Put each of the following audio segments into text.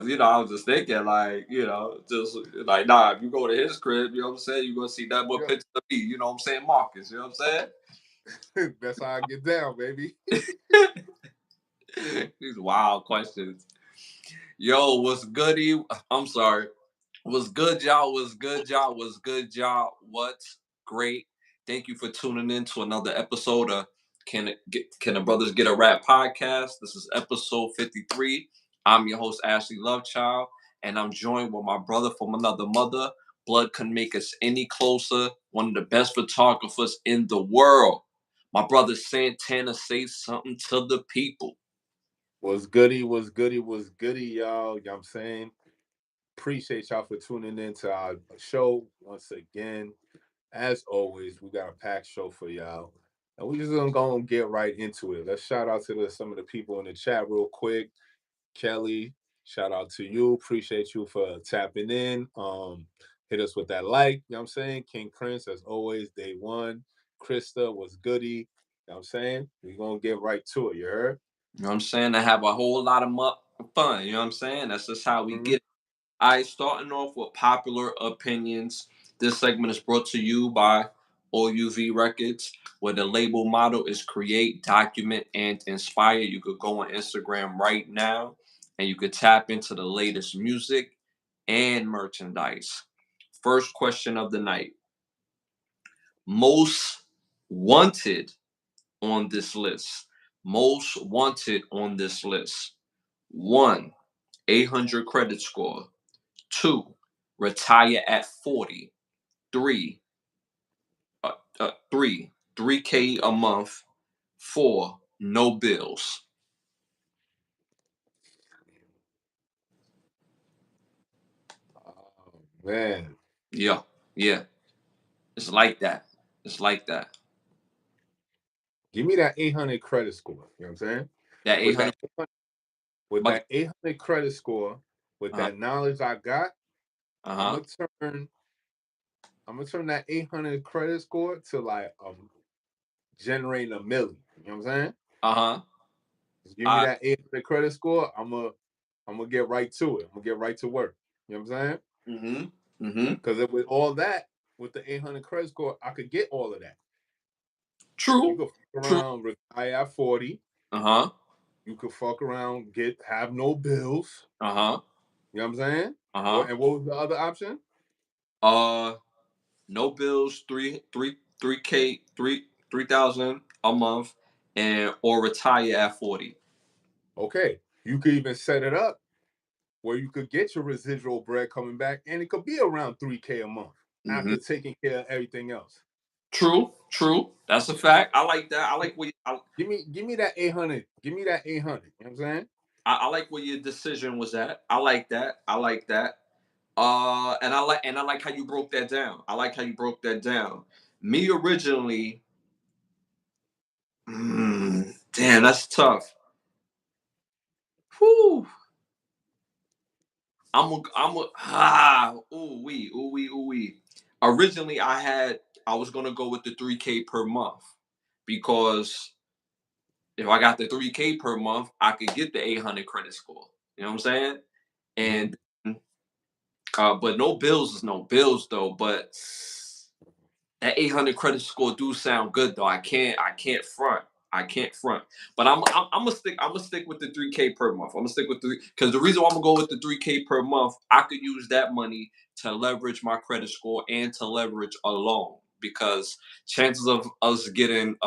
I was just thinking, like, just like, nah, if you go to his crib, you know what I'm saying, you're gonna see that more Yeah, pictures of me, you know what I'm saying, Marcus, you know what I'm that's how I get down, baby. saying? These wild questions. Yo, what's goody? I'm sorry. What's good, y'all? What's good, y'all? What's good, y'all? What's great? Thank you for tuning in to another episode of Can the Brothers Get a Rap podcast? This is episode 53. I'm your host, Ashley Lovechild, and I'm joined with my brother from another mother. Blood couldn't make us any closer. One of the best photographers in the world. My brother Santana, say something to the people. What's goody, what's goody, what's goody, y'all. You know what I'm saying? Appreciate y'all for tuning in to our show once again. As always, we got a packed show for y'all. And we just gonna go and get right into it. Let's shout out to some of the people in the chat real quick. Kelly, shout out to you. Appreciate you for tapping in. Hit us with that like, you know what I'm saying? King Prince, as always, day one. Krista was goody. You know what I'm saying? We're gonna get right to it, you heard? You know what I'm saying? I have a whole lot of fun. You know what I'm saying? That's just how we Mm-hmm. get. All right, starting off with popular opinions. This segment is brought to you by OUV Records, where the label motto is create, document, and inspire. You could go on Instagram right now and you could tap into the latest music and merchandise. First question of the night. Most wanted on this list. Most wanted on this list. One, 800 credit score. Two, retire at 40. Three, three, 3K a month. Four, no bills. Oh man. Yeah, yeah. It's like that. It's like that. Give me that 800 credit score. You know what I'm saying? That With that 800. with Bucket. that 800 credit score, with Uh that knowledge I got, I'm huh. gonna turn that 800 credit score to like generating a million. You know what I'm saying? Uh huh. Just give me Uh that 800 credit score. I'm gonna get right to it. I'm gonna get right to work. You know what I'm saying? mm-hmm. Mm-hmm. Because with all that, with the 800 credit score, I could get all of that. You True. could fuck True. around, retire at 40. Uh huh. You could fuck around, have no bills. Uh huh. You know what I'm saying? Uh What huh. and what was the other option? Uh, no bills. 3K, 3,000 a month, and or retire at 40. Okay, you could even set it up where you could get your residual bread coming back, and it could be around 3K a month Mm-hmm. after taking care of everything else. True, true. That's a fact. I like that. I like what Give me that 800. Give me that 800. You know what I'm saying? I like where your decision was at. I like that. I like that. And I like how you broke that down. I like how you broke that down. Me originally, damn, that's tough. Whew. Ooh wee, ooh wee. Originally, I was gonna go with the 3K per month because if I got the 3K per month, I could get the 800 credit score. You know what I'm saying? Mm-hmm. And but no bills is no bills though. But that 800 credit score do sound good though. I can't front. I can't front. But I'm gonna stick with the 3K per month. I'm gonna stick with three because the reason why I'm gonna go with the 3K per month, I could use that money to leverage my credit score and to leverage a loan because chances of us getting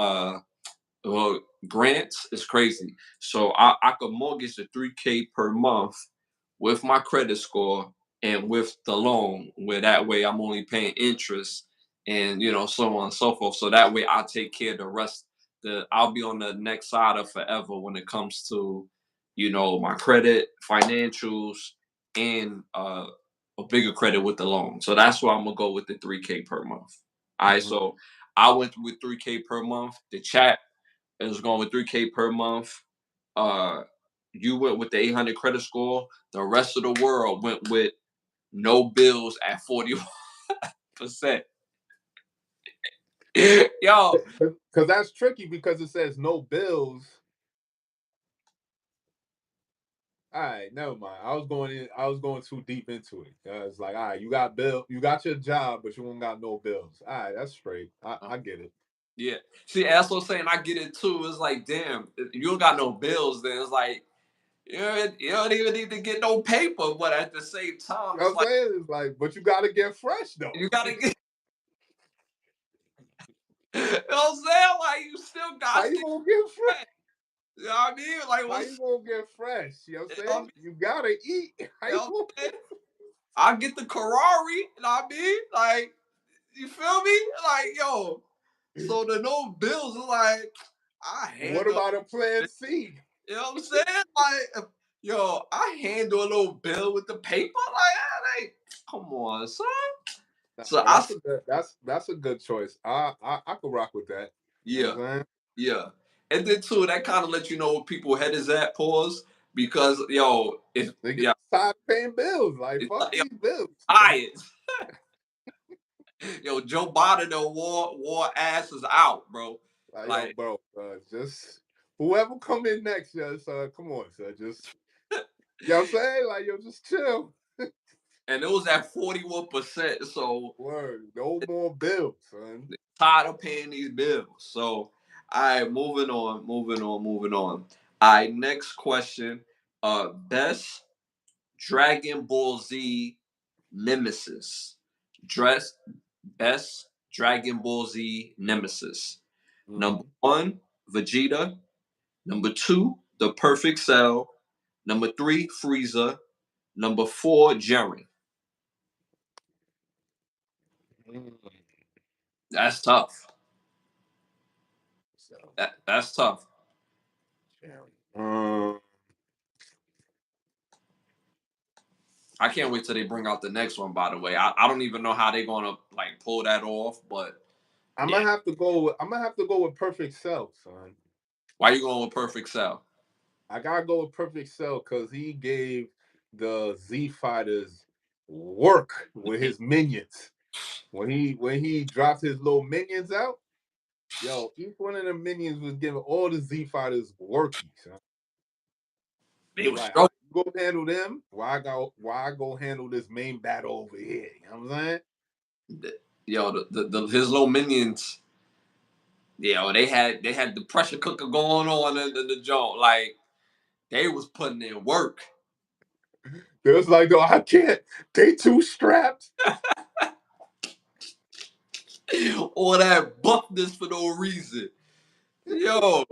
well, grants is crazy. So I could mortgage the 3K per month with my credit score and with the loan, where that way I'm only paying interest and so on and so forth. So that way I'll take care of the rest. I'll be on the next side of forever when it comes to my credit, financials, and a bigger credit with the loan. So that's why I'm gonna go with the 3K per month. All right, Mm-hmm. so I went with 3K per month. The chat is going with 3K per month. Uh, you went with the 800 credit score. The rest of the world went with no bills at 40%. Yo, Because that's tricky because it says no bills. All right, never mind. I was going in. I was going too deep into it. It's like, all right, you got bill, you got your job, but you don't got no bills. All right, that's straight. I get it. Yeah. See, that's what I'm saying. I get it too. It's like, damn, you don't got no bills. Then it's like, you don't even need to get no paper. But at the same time, You know it's what like I'm saying? It's like, but you got to get fresh though. you gotta get. You know what I'm saying? Like you still How got you to gonna get fresh? get. You know what I mean? Like How you what's gonna get fresh? You know what you I'm know what I saying? mean? You gotta eat. How You know you what gonna I'm saying? I get the Ferrari. You know what I mean? Like you feel me? Like yo. get? So the no bills is like I What handle. about a plan C? You know what I'm saying? Like, yo, I handle a little bill with the paper. Like, come on, son. Nah, So I, that's a good. That's a good choice. I could rock with that. You know yeah, what I'm saying? yeah. And then too, that kind of lets you know where people head is at. Pause, because yo, if Niggas yeah, tired of paying bills. Like it's fuck yo, these bills. tired. Yo, Joe Biden done wore asses out, bro. Like yo, Like, bro, just whoever come in next, just come on, sir. Just you know what I'm saying? Like yo, just chill. and it was at 41%. So Word, no more bills, son. tired of paying these bills. So, all right, moving on. All right, next question. Best Dragon Ball Z nemesis. Dress best Dragon Ball Z nemesis. Number Mm-hmm. one, Vegeta. Number two, the Perfect Cell. Number three, Frieza. Number four, Jiren. Mm-hmm. That's tough. So, That's tough. um, I can't wait till they bring out the next one. By the way, I don't even know how they're gonna like pull that off. But I'm yeah, gonna have to go. I'm gonna have to go with Perfect Cell, son. why you going with Perfect Cell? I gotta go with Perfect Cell because he gave the Z fighters work with his minions. When he dropped his little minions out, yo, each one of the minions was giving all the Z fighters worky, son. They It's was like, all right, struggling. you go handle them. Why I go handle this main battle over here? You know what I'm saying? Yo, his little minions. Yo, they had the pressure cooker going on in the joint. Like they was putting in work. It was like, no, I can't. They too strapped. All that buffness for no reason. Yo,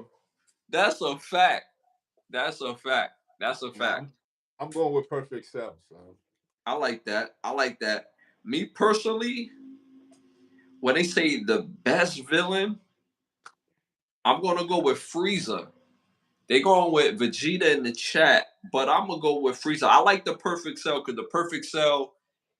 that's a fact. That's a fact. That's a Nah, fact. I'm going with Perfect Cell, son. I like that. I like that. Me personally, when they say the best villain, I'm gonna go with Frieza. They going with Vegeta in the chat, but I'm gonna go with Frieza. I like the Perfect Cell because the Perfect Cell,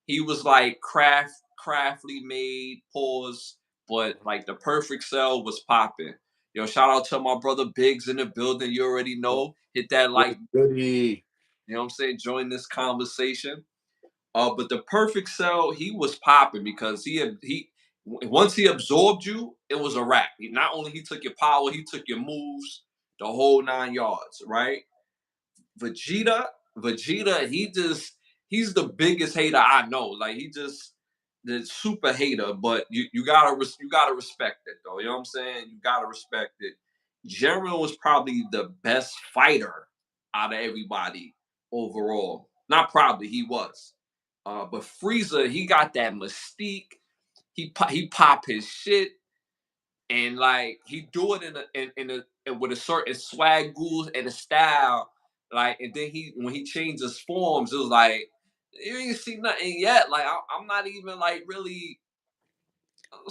he was like craftily made, pause, but like the Perfect Cell was popping. Yo, shout out to my brother Biggs in the building. You already know. Hit that like, What's goody? you know what I'm saying? Join this conversation. But the Perfect Cell, he was popping because he once he absorbed you, it was a wrap. Not only he took your power, he took your moves, the whole 9 yards, right? Vegeta, Vegeta, he's the biggest hater I know. Like he just the super hater, but you gotta respect it though. You know what I'm saying? You gotta respect it. Jiren was probably the best fighter out of everybody overall. Not probably, he was. But Frieza, he got that mystique. He pop his shit and like he do it in with a certain swag goose and a style, like, and then he when he changed his forms, it was like you ain't see nothing yet. Like I'm not even like really,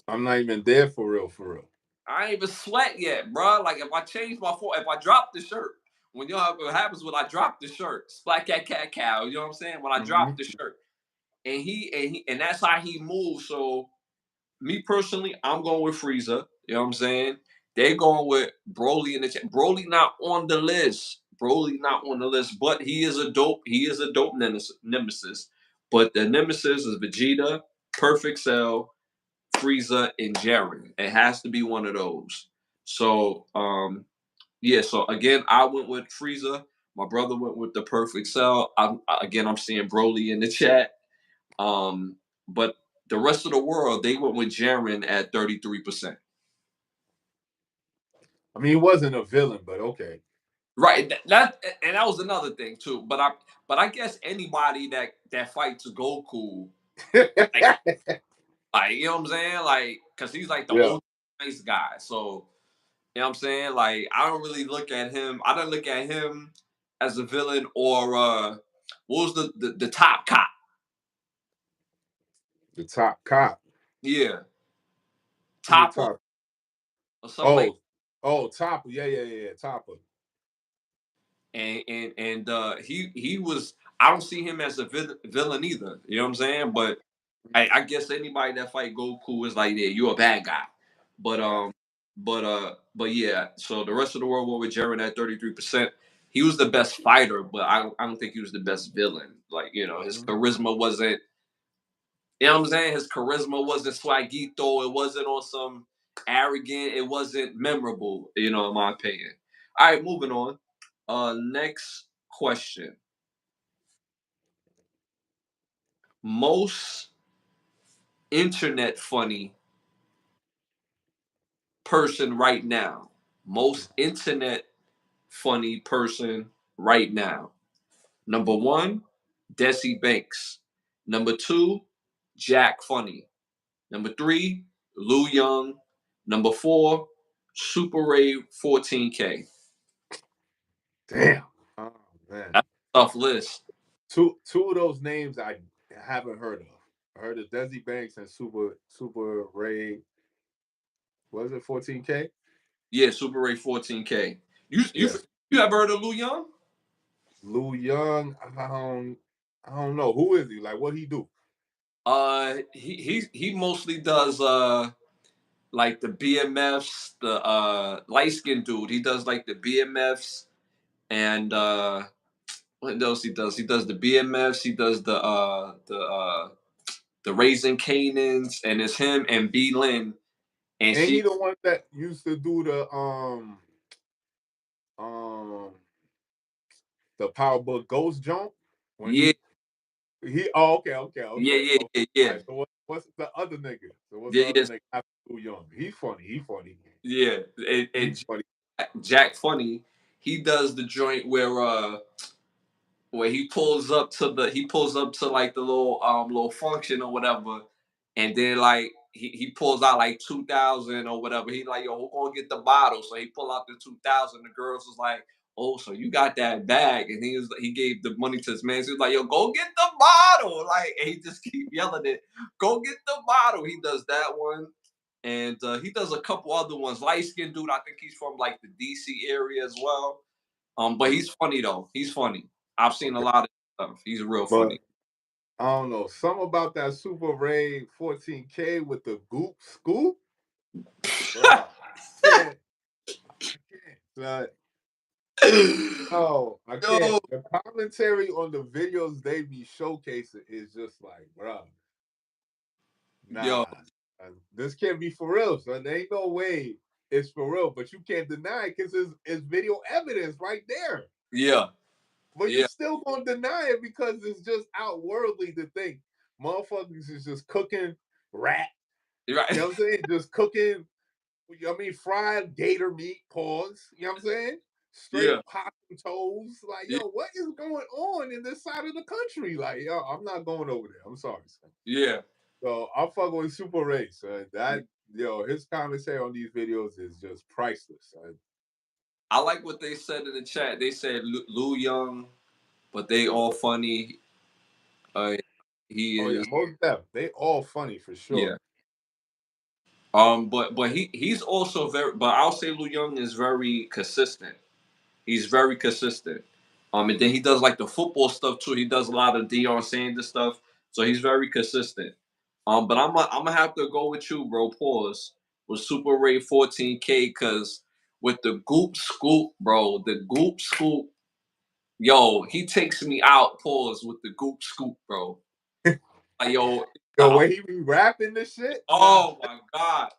I'm not even there for real, for real. I ain't even sweat yet, bro. Like if I change my form, if I drop the shirt, when you know what happens when I drop the shirt, splat cat cow, you know what I'm saying? When I drop the Mm-hmm. shirt, and that's how he moves. So me personally, I'm going with Frieza. You know what I'm saying? They're going with Broly in the chat. Broly not on the list. Broly not on the list, but he is a dope. He is a dope nemesis. But the nemesis is Vegeta, Perfect Cell, Frieza, and Jiren. It has to be one of those. So yeah. So again, I went with Frieza, My brother went with the perfect cell. I'm seeing Broly in the chat. But the rest of the world, they went with Jaren at 33%. I mean, he wasn't a villain, but okay. Right. That was another thing too. But I guess anybody that fights Goku, like, you know what I'm saying? Like, cause he's like the Yeah, old nice guy. So you know what I'm saying? Like, I don't really look at him. I don't look at him as a villain or what was the top cop? the top cop. Yeah. Who the Topper top? or something like. Oh, Topper. Yeah, Topper. And he was. I don't see him as a villain either. You know what I'm saying? But I guess anybody that fight Goku is like, yeah, you're a bad guy. But Right. but yeah. So the rest of the world went with Jaren at 33%. He was the best fighter, but I don't think he was the best villain. Like, his Mhm. charisma wasn't. You know what I'm saying? His charisma wasn't swagito. It wasn't on some arrogant. It wasn't memorable. In my opinion. All right, moving on. Next question. Most internet funny person right now. Most internet funny person right now. Number one, Desi Banks. Number two, Jack Funny. Number three, Lou Young. Number four, Super Ray 14K. Damn. Oh man. That's a tough list. Two of those names I haven't heard of. I heard of Desi Banks and Super Ray. Was it 14K? Yeah, Super Ray 14K. You you Yeah. you ever heard of Lou Young? Lou Young. I don't know. Who is he? Like what he do? He mostly does like the BMFs, the light skinned dude. He does like the BMFs and what else he does? He does the BMFs. He does the Raising Canaans, and it's him and B Lynn, and Ain't he she. the one that used to do um the Power Book Ghost jump when Yeah, he oh okay yeah, okay yeah, okay. yeah, All yeah, right, so what's the other nigga? So what's the yeah, other yes, nigga after Lou Young? He funny. yeah. And He's funny. Jack Funny, he does the joint where he pulls up to like the little function or whatever, and then like he pulls out like 2,000 or whatever. He like, yo, who gonna get the bottle? So he pull out the 2,000. The girls was like, oh, so you got that bag? And he gave the money to his man. So he was like, yo, go get the bottle. Like, and he just keep yelling it, go get the bottle. He does that one. And he does a couple other ones. Light skinned dude, I think he's from like the DC area as well. But Mm, he's funny though. He's funny. I've seen a okay, lot of stuff. He's real but funny. I don't know. Something about that Super Ray 14K with the goop scoop, bro. Can't I can't. Oh, I can't. Yo, The commentary on the videos they be showcasing is just like, bro, yo, nah. This can't be for real, son. There ain't no way it's for real, but you can't deny it because it's video evidence right there. yeah, But you're yeah, still gonna deny it because it's just outwardly to think motherfuckers is just cooking rat. you're right. You know what I'm saying? Just cooking, fried gator meat, pause. You know what I'm saying? Yeah, Straight possum toes. Like, yeah, yo, what is going on in this side of the country? Like, yo, I'm not going over there. I'm sorry, son. yeah. So I'm fucking with Super Ray, son. His commentary on these videos is just priceless, son. I like what they said in the chat. They said Lou Young, but they all funny. Uh, he Oh yeah, is, most def. They all funny for sure. yeah. But he's also very. But I'll say Lou Young is very consistent. He's very consistent. And then he does like the football stuff too. He does a lot of Deion Sanders stuff. So he's very consistent. But I'm gonna have to go with you, bro. Pause with Super Ray 14K because with the Goop Scoop, bro, the Goop Scoop, yo, he takes me out. Pause with the Goop Scoop, bro. Like, yo, Yo, when he be rapping this shit, nah. oh my god.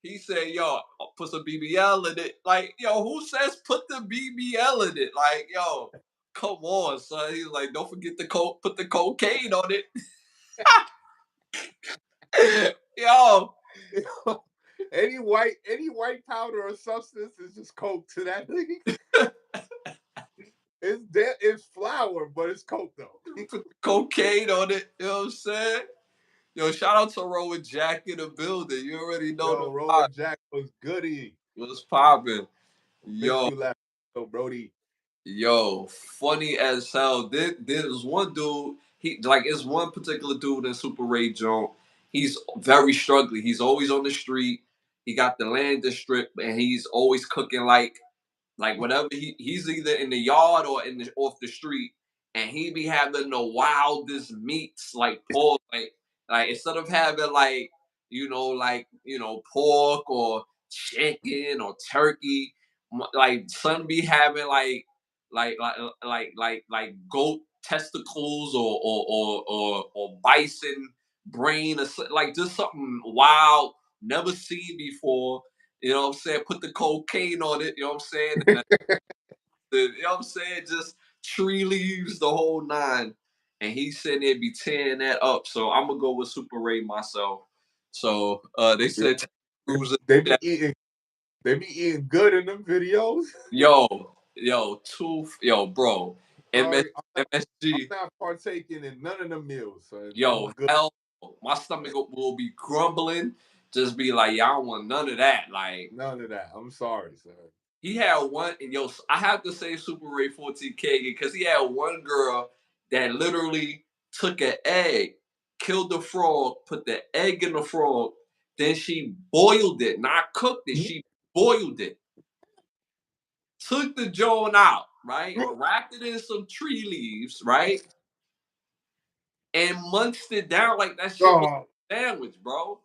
He said, yo, put some BBL in it. Like, yo, who says put the BBL in it? Like, yo. Come on, son. He's like, don't forget the put the cocaine on it. Yo, any white powder or substance is just coke to that nigga. It's flour, but it's coke though. put the cocaine on it. You know what I'm saying? Yo, shout out to Rowan Jack in the building. You already know the Yo, vibe. Rowan Jack was goody. What's popping? Missed Yo, you last so Brody. yo, funny as hell. There's one dude. He like it's one particular dude in Super Ray Jones. He's very struggling. He's always on the street. He got the land district, and he's always cooking like whatever he's either in the yard or in the off the street, and he be having the wildest meats like pork, like instead of having pork or chicken or turkey, like son be having like goat testicles or bison brain or like just something wild never seen before. You know what I'm saying? Put the cocaine on it, you know what I'm saying? And you know what I'm saying? Just tree leaves, the whole nine. And he's sitting there be tearing that up. So I'm gonna go with Super Ray myself. So they Yeah. said Cruiser. They be eating good in them videos. Bro. Sorry, I'm MSG, not partaking in none of the meals, son. I'm yo, good. hell no. My stomach will be grumbling. Just be like, y'all want none of that. Like, None of that. I'm sorry, son. he had one, and yo, I have to say Super Ray 14K because he had one girl that literally took an egg, killed the frog, put the egg in the frog, then she boiled it, not cooked it. She boiled it, took the joint out, right? Wrapped it in some tree leaves, right? And munched it down like that shit was Oh, a sandwich, bro.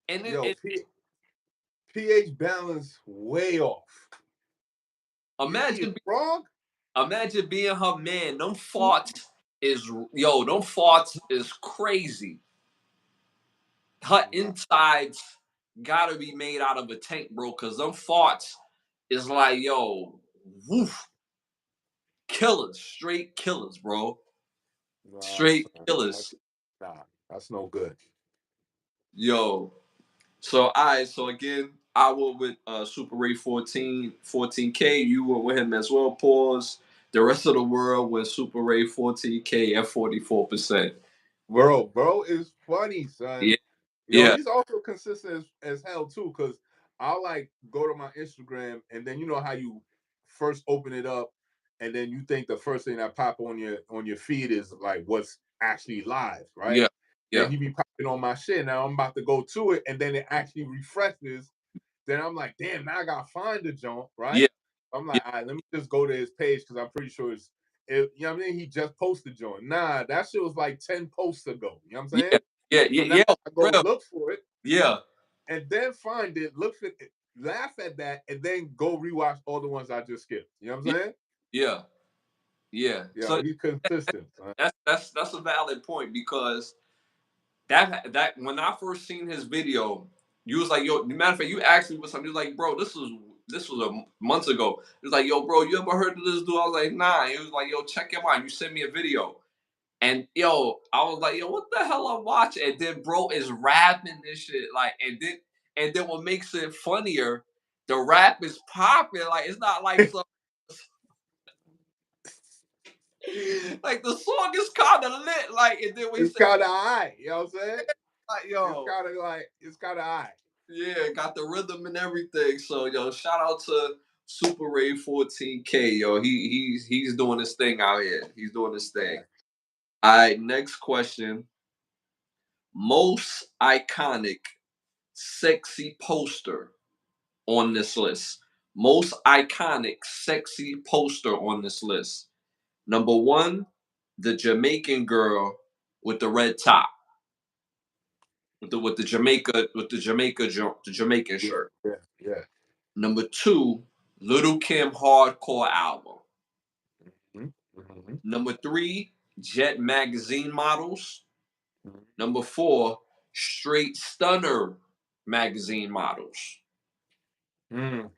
And yo, it pH balance way off. You eat imagine frog? imagine being her man. Them farts is crazy. Her Nah, insides gotta be made out of a tank, bro. Cause them farts is like, yo, woof, killers, straight killers, bro. nah, Straight son. killers. That's no good. Yo. So so again, I went with Super Ray 14K. You went with him as well. Pause. The rest of the world with Super Ray 14K at 44%. Bro is funny, son. Yeah, Yo, yeah, he's also consistent as hell too, because I'll like go to my Instagram and then you know how you first open it up and then you think the first thing that pop on your feed is like what's actually live, right? yeah, Then yeah, he be popping on my shit. Now I'm about to go to it and then it actually refreshes. Then I'm like, damn, now I gotta find the jump, right? yeah, I'm yeah, like, all right, let me just go to his page because I'm pretty sure you know what I mean? He just posted joint. Nah, that shit was like 10 posts ago. You know what I'm yeah, saying? yeah, So yeah, now yeah, I go real. look for it Yeah, and then find it, look at it, laugh at that, and then go rewatch all the ones I just skipped. You know what yeah, I'm saying? yeah, yeah. Yeah, So he's consistent. Son. that's a valid point because that when I first seen his video, you was like, yo, matter of fact, you asked me for something. You was like, bro, this was a month ago. He was like, yo, bro, you ever heard of this dude? I was like, nah. He was like, yo, check him out. You sent me a video. And yo, I was like, yo, what the hell I'm watching? And then bro is rapping this shit. Like, and then what makes it funnier, the rap is popping. Like, it's not like some like the song is kind of lit. Like, and then we It's say, kind of high. You know what I'm saying? like, It's yo, kind of like, it's kind of high. yeah, got the rhythm and everything. So yo, shout out to Super Ray 14K. Yo, he's doing his thing out here. He's doing his thing. All right, next question. Most iconic sexy poster on this list. Most iconic sexy poster on this list. Number one, the Jamaican girl with the red top, with the Jamaican Yeah, shirt. yeah, yeah. Number two, Little Kim hardcore album. Mhm, mhm, Number three, Jet magazine models. mhm. Number four, Straight Stunner magazine models. Mm.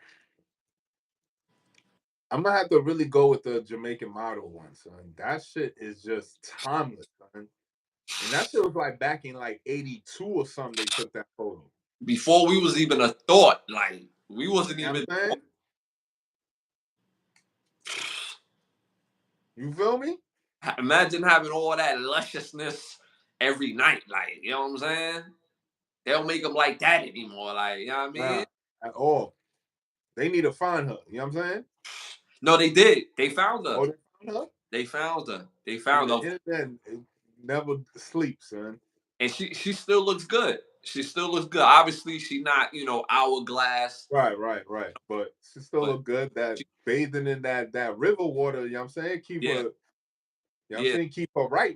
I'm gonna have to really go with the Jamaican model one, son. That shit is just timeless, son. And that shit was like back in like '82 or something. They took that photo. Before we was even a thought, like we wasn't You know even. what I'm saying? You feel me? Imagine having all that lusciousness every night, like you know what I'm saying? They don't make them like that anymore, like you know what I mean? Nah, at all. They need to find her. You know what I'm saying? No, they did. They found her. Oh, they found her? They found her. They See, found the her, internet never sleeps, son. and she still looks good. She still looks good. Obviously, she not hourglass, Right. But she still but look good. That she, bathing in that river water, you know what I'm saying? Keep her, yeah, you know what I'm yeah, saying? Keep her right.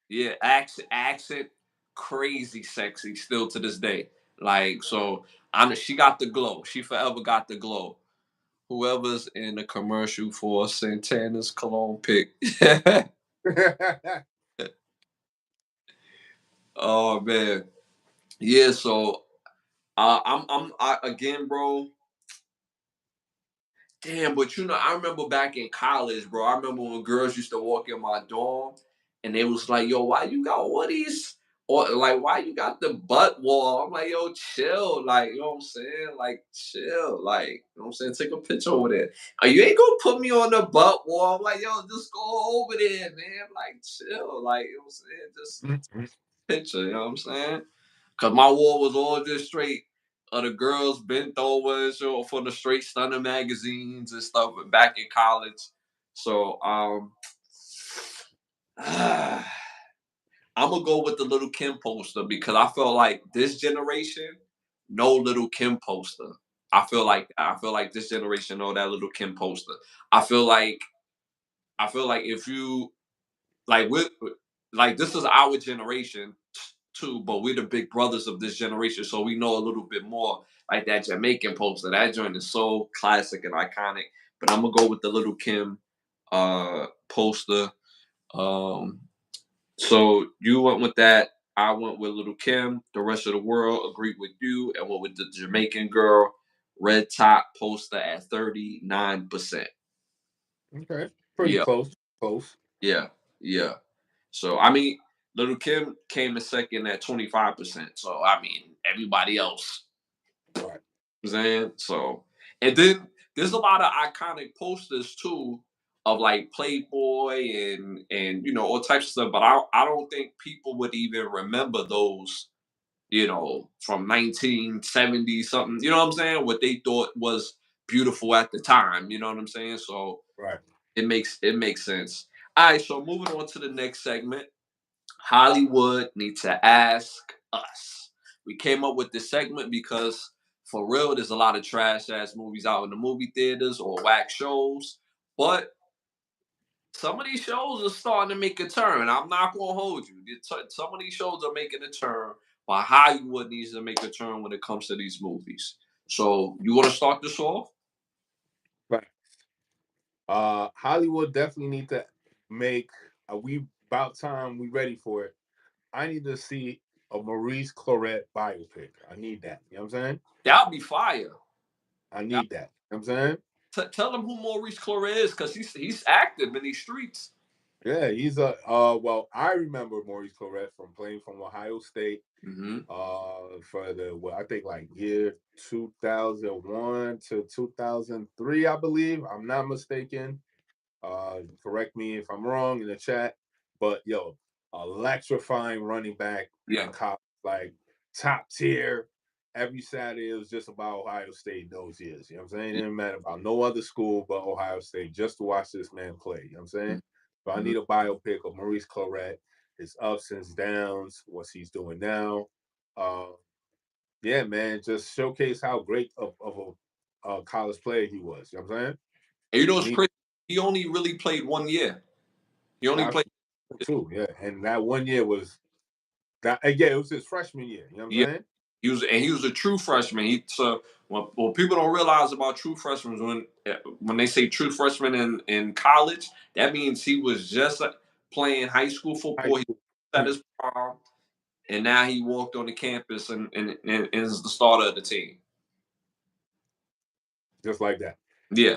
yeah. Accent, crazy sexy still to this day. Like so, she got the glow. She forever got the glow. Whoever's in the commercial for Santana's cologne pick. Oh man, yeah. So again, bro. Damn, but I remember back in college, bro. I remember when girls used to walk in my dorm, and they was like, "Yo, why you got all these?" Or like, "Why you got the butt wall?" I'm like, "Yo, chill." Like, you know what I'm saying? Like, chill. Like, you know what I'm saying? Take a picture over there. You ain't gonna put me on the butt wall. I'm like, "Yo, just go over there, man." Like, chill. Like, you know what I'm saying? Just picture. You know what I'm saying? Cause my wall was all just straight of the girls bent over and so for the straight stunner magazines and stuff back in college. So I'm gonna go with the Little Kim poster because I feel like this generation, no Little Kim poster. I feel like this generation know that Little Kim poster. I feel like if you like with like this is our generation too, but we're the big brothers of this generation, so we know a little bit more. Like that Jamaican poster, that joint is so classic and iconic. But I'm gonna go with the Little Kim poster. Um, so you went with that. I went with Little Kim. The rest of the world agreed with you and went with the Jamaican girl red top poster at 39%. Okay. Pretty Yeah, close. Close. yeah, yeah. So I mean, Little Kim came in second at 25%. So I mean, everybody else, Right. you know what I'm saying. So and then there's a lot of iconic posters too of like Playboy and all types of stuff. But I don't think people would even remember those. From 1970 something. You know what I'm saying? What they thought was beautiful at the time. You know what I'm saying? So Right. it makes sense. All right. So moving on to the next segment. Hollywood need to ask us. We came up with this segment because for real, there's a lot of trash ass movies out in the movie theaters or whack shows. But some of these shows are starting to make a turn. I'm not gonna hold you. Some of these shows are making a turn, but Hollywood needs to make a turn when it comes to these movies. So you want to start this off? Right. Hollywood definitely need to make we about time we ready for it. I need to see a Maurice Claret biopic. I need that. You know what I'm saying? That'll be fire. I need that. You know what I'm saying? Tell them who Maurice Claret is, because he's active in these streets. Yeah, he's a well, I remember Maurice Claret from playing from Ohio State Mm-hmm. for the I think like year 2001 to 2003, I believe. I'm not mistaken. Correct me if I'm wrong in the chat. But yo, electrifying running back Yeah. in college, like top tier. Every Saturday it was just about Ohio State those years. You know what I'm saying? It didn't matter about no other school but Ohio State just to watch this man play. You know what I'm saying? So I Mm-hmm. need a biopic of Maurice Claret, his ups and downs, what he's doing now. Uh, yeah, man, just showcase how great of a college player he was. You know what I'm saying? And I it's need crazy. He only really played 1 year. He only that's played. too, yeah. And that one year was that yeah, it was his freshman year. You know what Yeah. I'm saying? He was a true freshman. So what people don't realize about true freshmen when they say true freshman in college, that means he was just playing high school High football. He school. was at Hmm. his prom, and now he walked on the campus and is the starter of the team. Just like that. Yeah.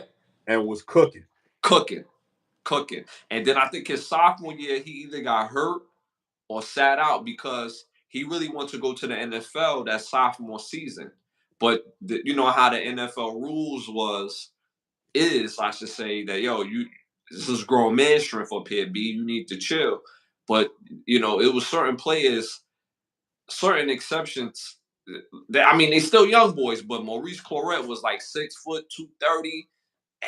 and was cooking. cooking, cooking. And then I think his sophomore year, he either got hurt or sat out because he really wanted to go to the NFL that sophomore season. But you know how the NFL rules is I should say that this is grown man strength up here, B. You need to chill. But it was certain players, certain exceptions. I mean, they still young boys, but Maurice Claret was like 6 foot 230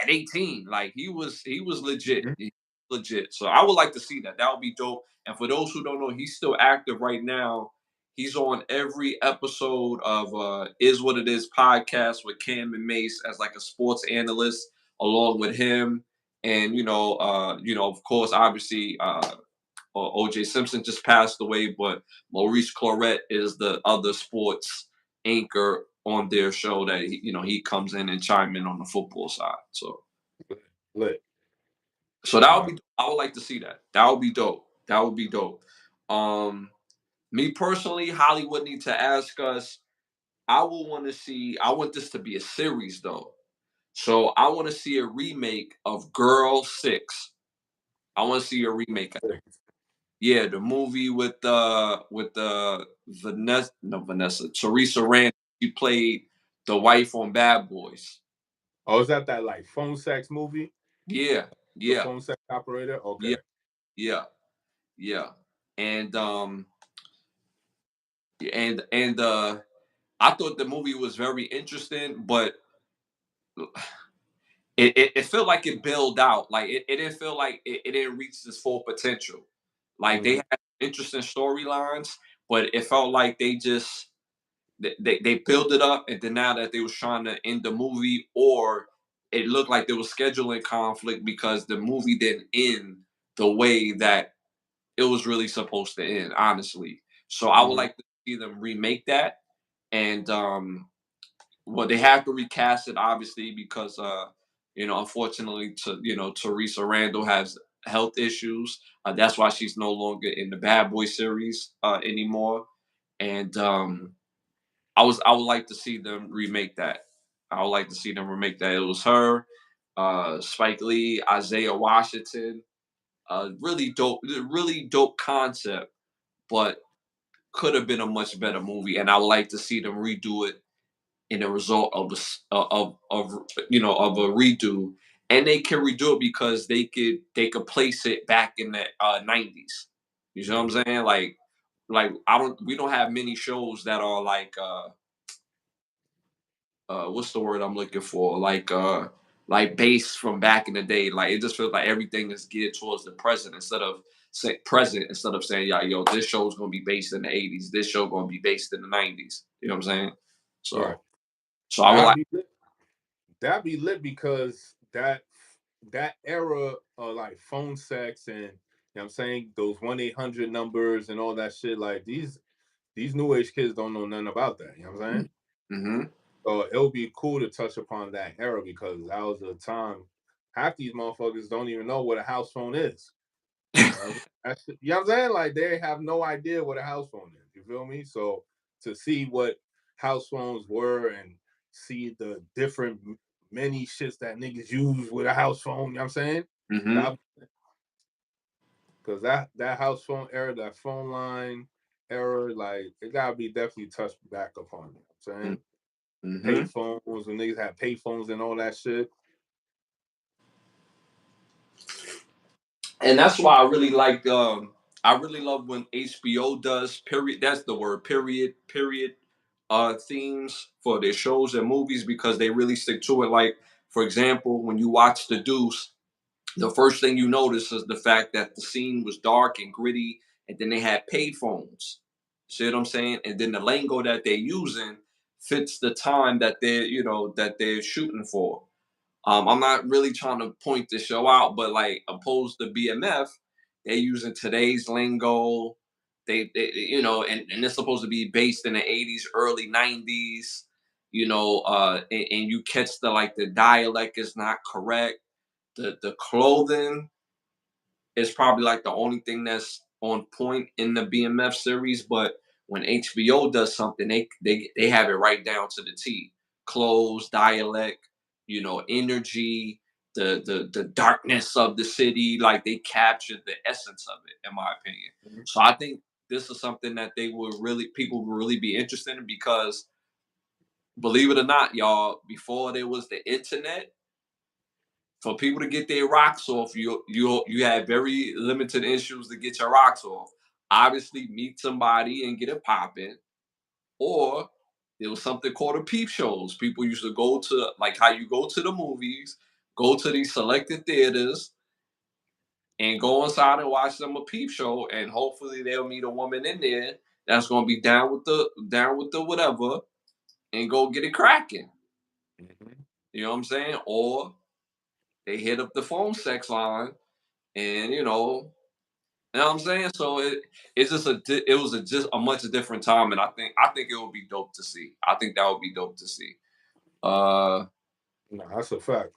at 18. Like he was legit. Mhm. Legit. So I would like to see that. That would be dope. And for those who don't know, he's still active right now. He's on every episode of Is What It Is podcast with Cam and Mace as like a sports analyst along with him. And of course, obviously, OJ Simpson just passed away, but Maurice Claret is the other sports anchor on their show that he comes in and chime in on the football side. Lit. So that would be. I would like to see that. That would be dope. That would be dope. Um, Me personally, Hollywood need to ask us. I will want to see. I want this to be a series though. So I want to see a remake of Girl Six. I want to see a remake. Yeah, the movie with Vanessa, no Vanessa, Teresa Rand. She played the wife on Bad Boys. Oh, is that like phone sex movie? Yeah, The yeah, phone sex operator? yeah, Okay. yeah, yeah. And and I thought the movie was very interesting, but it felt like it built out. Like it didn't feel like it didn't reach its full potential. Like they Hmm. had interesting storylines, but it felt like they built it up, and then now that they was trying to end the movie, or it looked like there was scheduling conflict because the movie didn't end the way that it was really supposed to end, honestly. So I would Hmm. like to see them remake that, and well, they have to recast it obviously because unfortunately, Teresa Randall has health issues. That's why she's no longer in the Bad Boy series anymore, and I would like to see them remake that. I would like to see them remake that. It was her, Spike Lee, Isaiah Washington. Really dope concept, but could have been a much better movie. And I would like to see them redo it in a result of of a redo. And they can redo it because they could place it back in the 90s. You know what I'm saying? Like I don't we don't have many shows that are what's the word I'm looking for? Like based from back in the day. Like it just feels like everything is geared towards the present instead of saying, yeah, yo, this show's gonna be based in the 80s, this show gonna be based in the 90s. You know what I'm saying? Right. So I would That'd like be lit. That'd be lit because that era of like phone sex and what I'm saying, those 1-800 numbers and all that shit, like these new age kids don't know nothing about that. You know what I'm saying? mm-hmm. So it would be cool to touch upon that era because that was the time half these motherfuckers don't even know what a house phone is. You know what I'm saying? Like they have no idea what a house phone is. You feel me? So to see what house phones were and see the different many shits that niggas use with a house phone, you know what I'm saying? Mm-hmm. That because that house phone era, that phone line era, like it gotta be definitely touched back upon. You know what I'm saying? Pay Mm-hmm. phones when niggas had pay phones and all that shit. And that's why I really love when HBO does period, that's the word, period themes for their shows and movies because they really stick to it. Like, for example, when you watch The Deuce, the first thing you notice is the fact that the scene was dark and gritty, and then they had payphones. See what I'm saying? And then the lingo that they're using fits the time that they're shooting for. I'm not really trying to point the show out, but like opposed to BMF, they're using today's lingo. And it's supposed to be based in the 80s, early 90s. And you catch the dialect is not correct. The clothing is probably like the only thing that's on point in the BMF series, but when HBO does something, they have it right down to the T. Clothes, dialect, energy. the darkness of the city. Like they captured the essence of it, in my opinion. Mhm. So I think this is something that people would really be interested in because believe it or not, y'all, before there was the internet, for people to get their rocks off, you had very limited issues to get your rocks off. Obviously, meet somebody and get it popping, or there was something called a peep shows. People used to go to like how you go to the movies, go to these selected theaters, and go inside and watch them a peep show, and hopefully they'll meet a woman in there that's gonna be down with the whatever, and go get it cracking. Mhm. You know what I'm saying? Or they hit up the phone sex line, and you know what I'm saying. So it's just it was just a much different time, and I think it would be dope to see. I think that would be dope to see. Uh, No, that's a fact.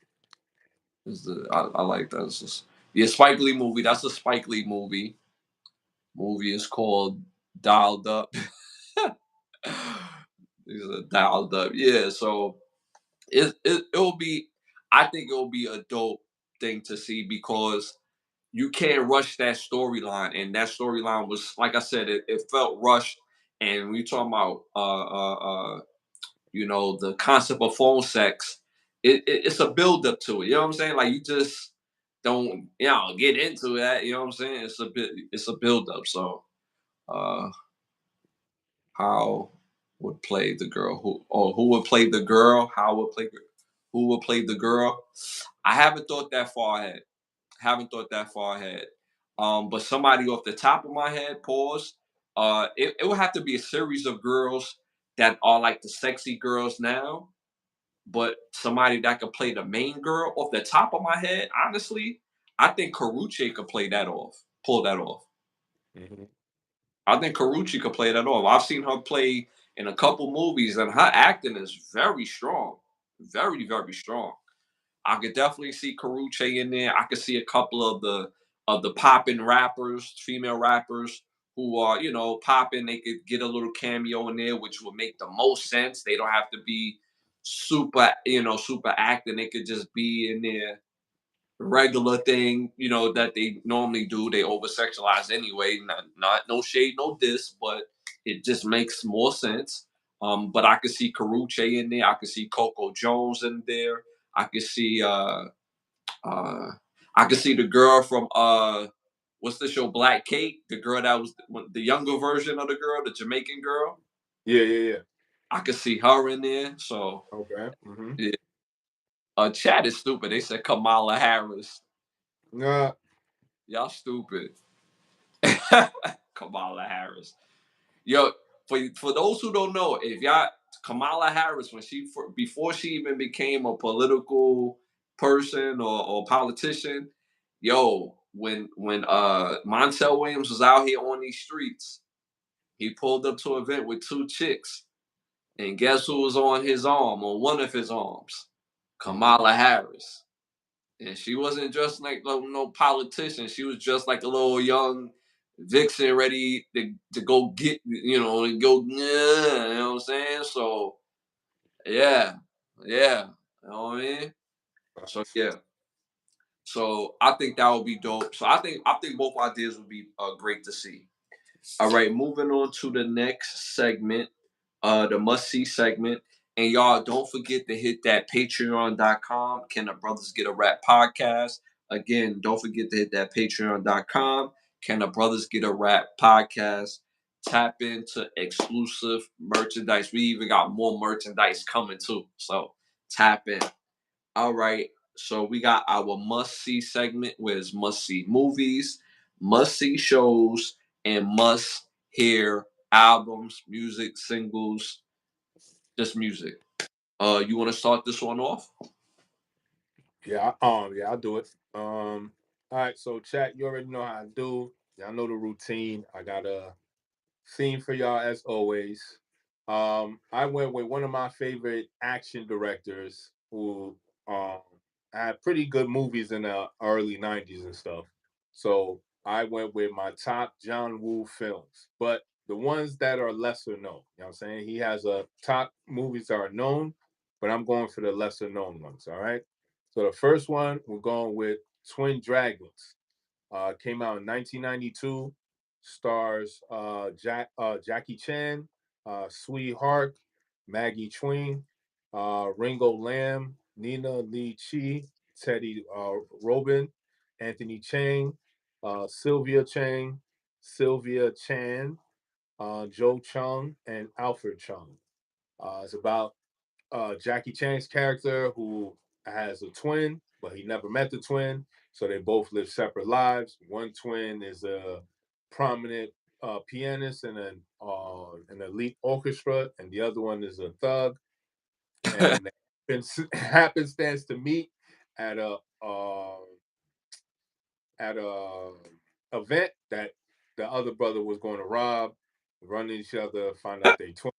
I like that. It's just, yeah, Spike Lee movie. That's a Spike Lee movie. Movie is called Dialed Up. These are dialed up. Yeah. So it will be. I think it will be a dope thing to see because you can't rush that storyline, and that storyline was like I said, it felt rushed. And we talking about the concept of phone sex, it's a build up to it. You know what I'm saying? Like you just don't get into that. You know what I'm saying? It's a build up. So uh how would play the girl who would play the girl? Who would play the girl? I haven't thought that far ahead. Haven't thought that far ahead. But somebody off the top of my head, pause. It would have to be a series of girls that are like the sexy girls now, but somebody that could play the main girl off the top of my head. Honestly, I think Karuchi could pull that off. Mhm. I think Karuchi could play that off. I've seen her play in a couple movies, and her acting is very strong, very very strong. I could definitely see Karuche in there. I could see a couple of the popping rappers, female rappers who are popping. They could get a little cameo in there, which would make the most sense. They don't have to be super acting. They could just be in there regular thing, that they normally do. They over sexualize anyway. Not no shade, no diss, but it just makes more sense. But I could see Karuche in there. I could see Coco Jones in there. I could see uh I could see the girl from what's the show Black Kate, the girl that was the younger version of the girl, the Jamaican girl. Yeah, yeah, yeah. I could see her in there. So Okay. Mhm. yeah. Chat is stupid. They said Kamala Harris. Nah. Y'all stupid. Kamala Harris. Yo, for those who don't know, if y'all Kamala Harris, before she even became a political person or politician, yo, when Montel Williams was out here on these streets, he pulled up to an event with two chicks, and guess who was on his arm, on one of his arms? Kamala Harris. And she wasn't dressed like no politician. She was just like a little young vixen ready to go get, and go, yeah, you know what I'm saying? So, yeah, yeah, you know what I mean? So, yeah. So, I think that would be dope. So, I think both ideas would be great to see. All right, moving on to the next segment, the must see segment. And y'all don't forget to hit that patreon.com. Can the Brothers Get a Rap podcast? Again, don't forget to hit that patreon.com. Can the Brothers Get a Rap podcast? Tap into exclusive merchandise. We even got more merchandise coming too. So tap in. All right. So we got our must see segment, where it's must see movies, must see shows, and must hear albums, music, singles, just music. You want to start this one off? Yeah, yeah, I'll do it. All right, so chat, you already know how I do. Y'all know the routine. I got a theme for y'all as always. I went with one of my favorite action directors who um had pretty good movies in the early 90s and stuff. So I went with my top John Woo films, but the ones that are lesser known. You know what I'm saying? He has a top movies that are known, but I'm going for the lesser known ones. All right. So the first one, we're going with Twin Dragons. Came out in 1992. Stars Jackie Chan, Sweetheart, Maggie Chwing, Ringo Lam, Nina Lee Chi, Teddy Robin, Anthony Chang, Sylvia Chang, Sylvia Chan, Joe Chung, and Alfred Chung. It's about Jackie Chan's character who has a twin, but he never met the twin, so they both live separate lives. One twin is a prominent pianist in an elite orchestra, and the other one is a thug. And happenstance to meet at a event that the other brother was going to rob, run into each other, find out they twins.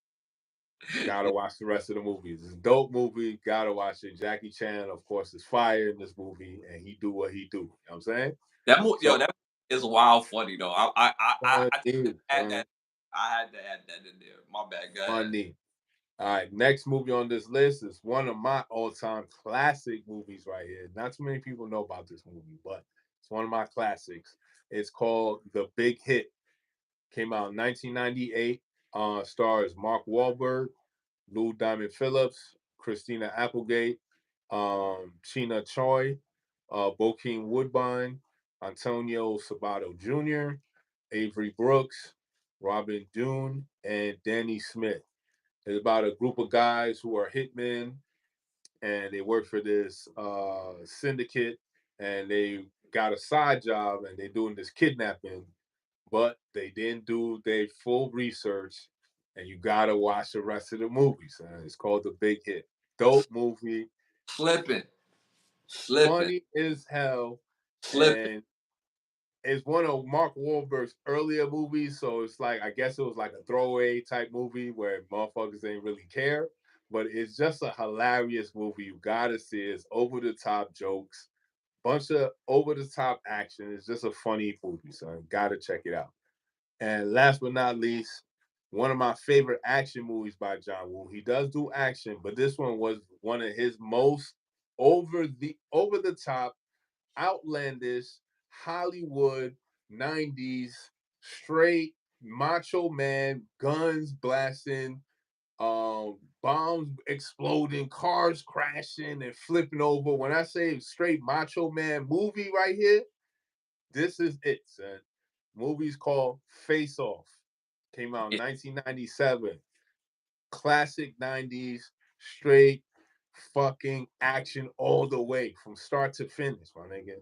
Gotta watch the rest of the movies. It's a dope movie. Gotta watch it. Jackie Chan, of course, is fire in this movie, and he do what he do. You know what I'm saying? So That is wild funny though. I just funny, had that. I had to add that in there. My bad. Go ahead. funny. All right, next movie on this list is one of my all-time classic movies right here. Not too many people know about this movie, but it's one of my classics. It's called The Big Hit. Came out in 1998. Stars Mark Wahlberg, Lou Diamond Phillips, Christina Applegate, China Choi, Bokeem Woodbine, Antonio Sabato Jr., Avery Brooks, Robin Dune, and Danny Smith. It's about a group of guys who are hitmen and they work for this syndicate and they got a side job and they're doing this kidnapping, but they didn't do their full research. And you gotta watch the rest of the movies. It's called The Big Hit. Dope movie, Slipping, slipping, funny as hell, slipping. and it's one of Mark Wahlberg's earlier movies. So it's like I guess it was like a throwaway type movie where motherfuckers didn't really care. But it's just a hilarious movie. You gotta see it. It's over the top jokes, bunch of over the top action. It's just a funny movie, son. Gotta check it out. And last but not least, one of my favorite action movies by John Woo. He does do action, but this one was one of his most over the top, outlandish Hollywood 90s straight macho man, guns blasting, bombs exploding, cars crashing and flipping over. When I say straight macho man movie right here, this is it, son. Movie's called Face Off. Came out in 1997. Classic 90s, straight fucking action all the way from start to finish, my nigga.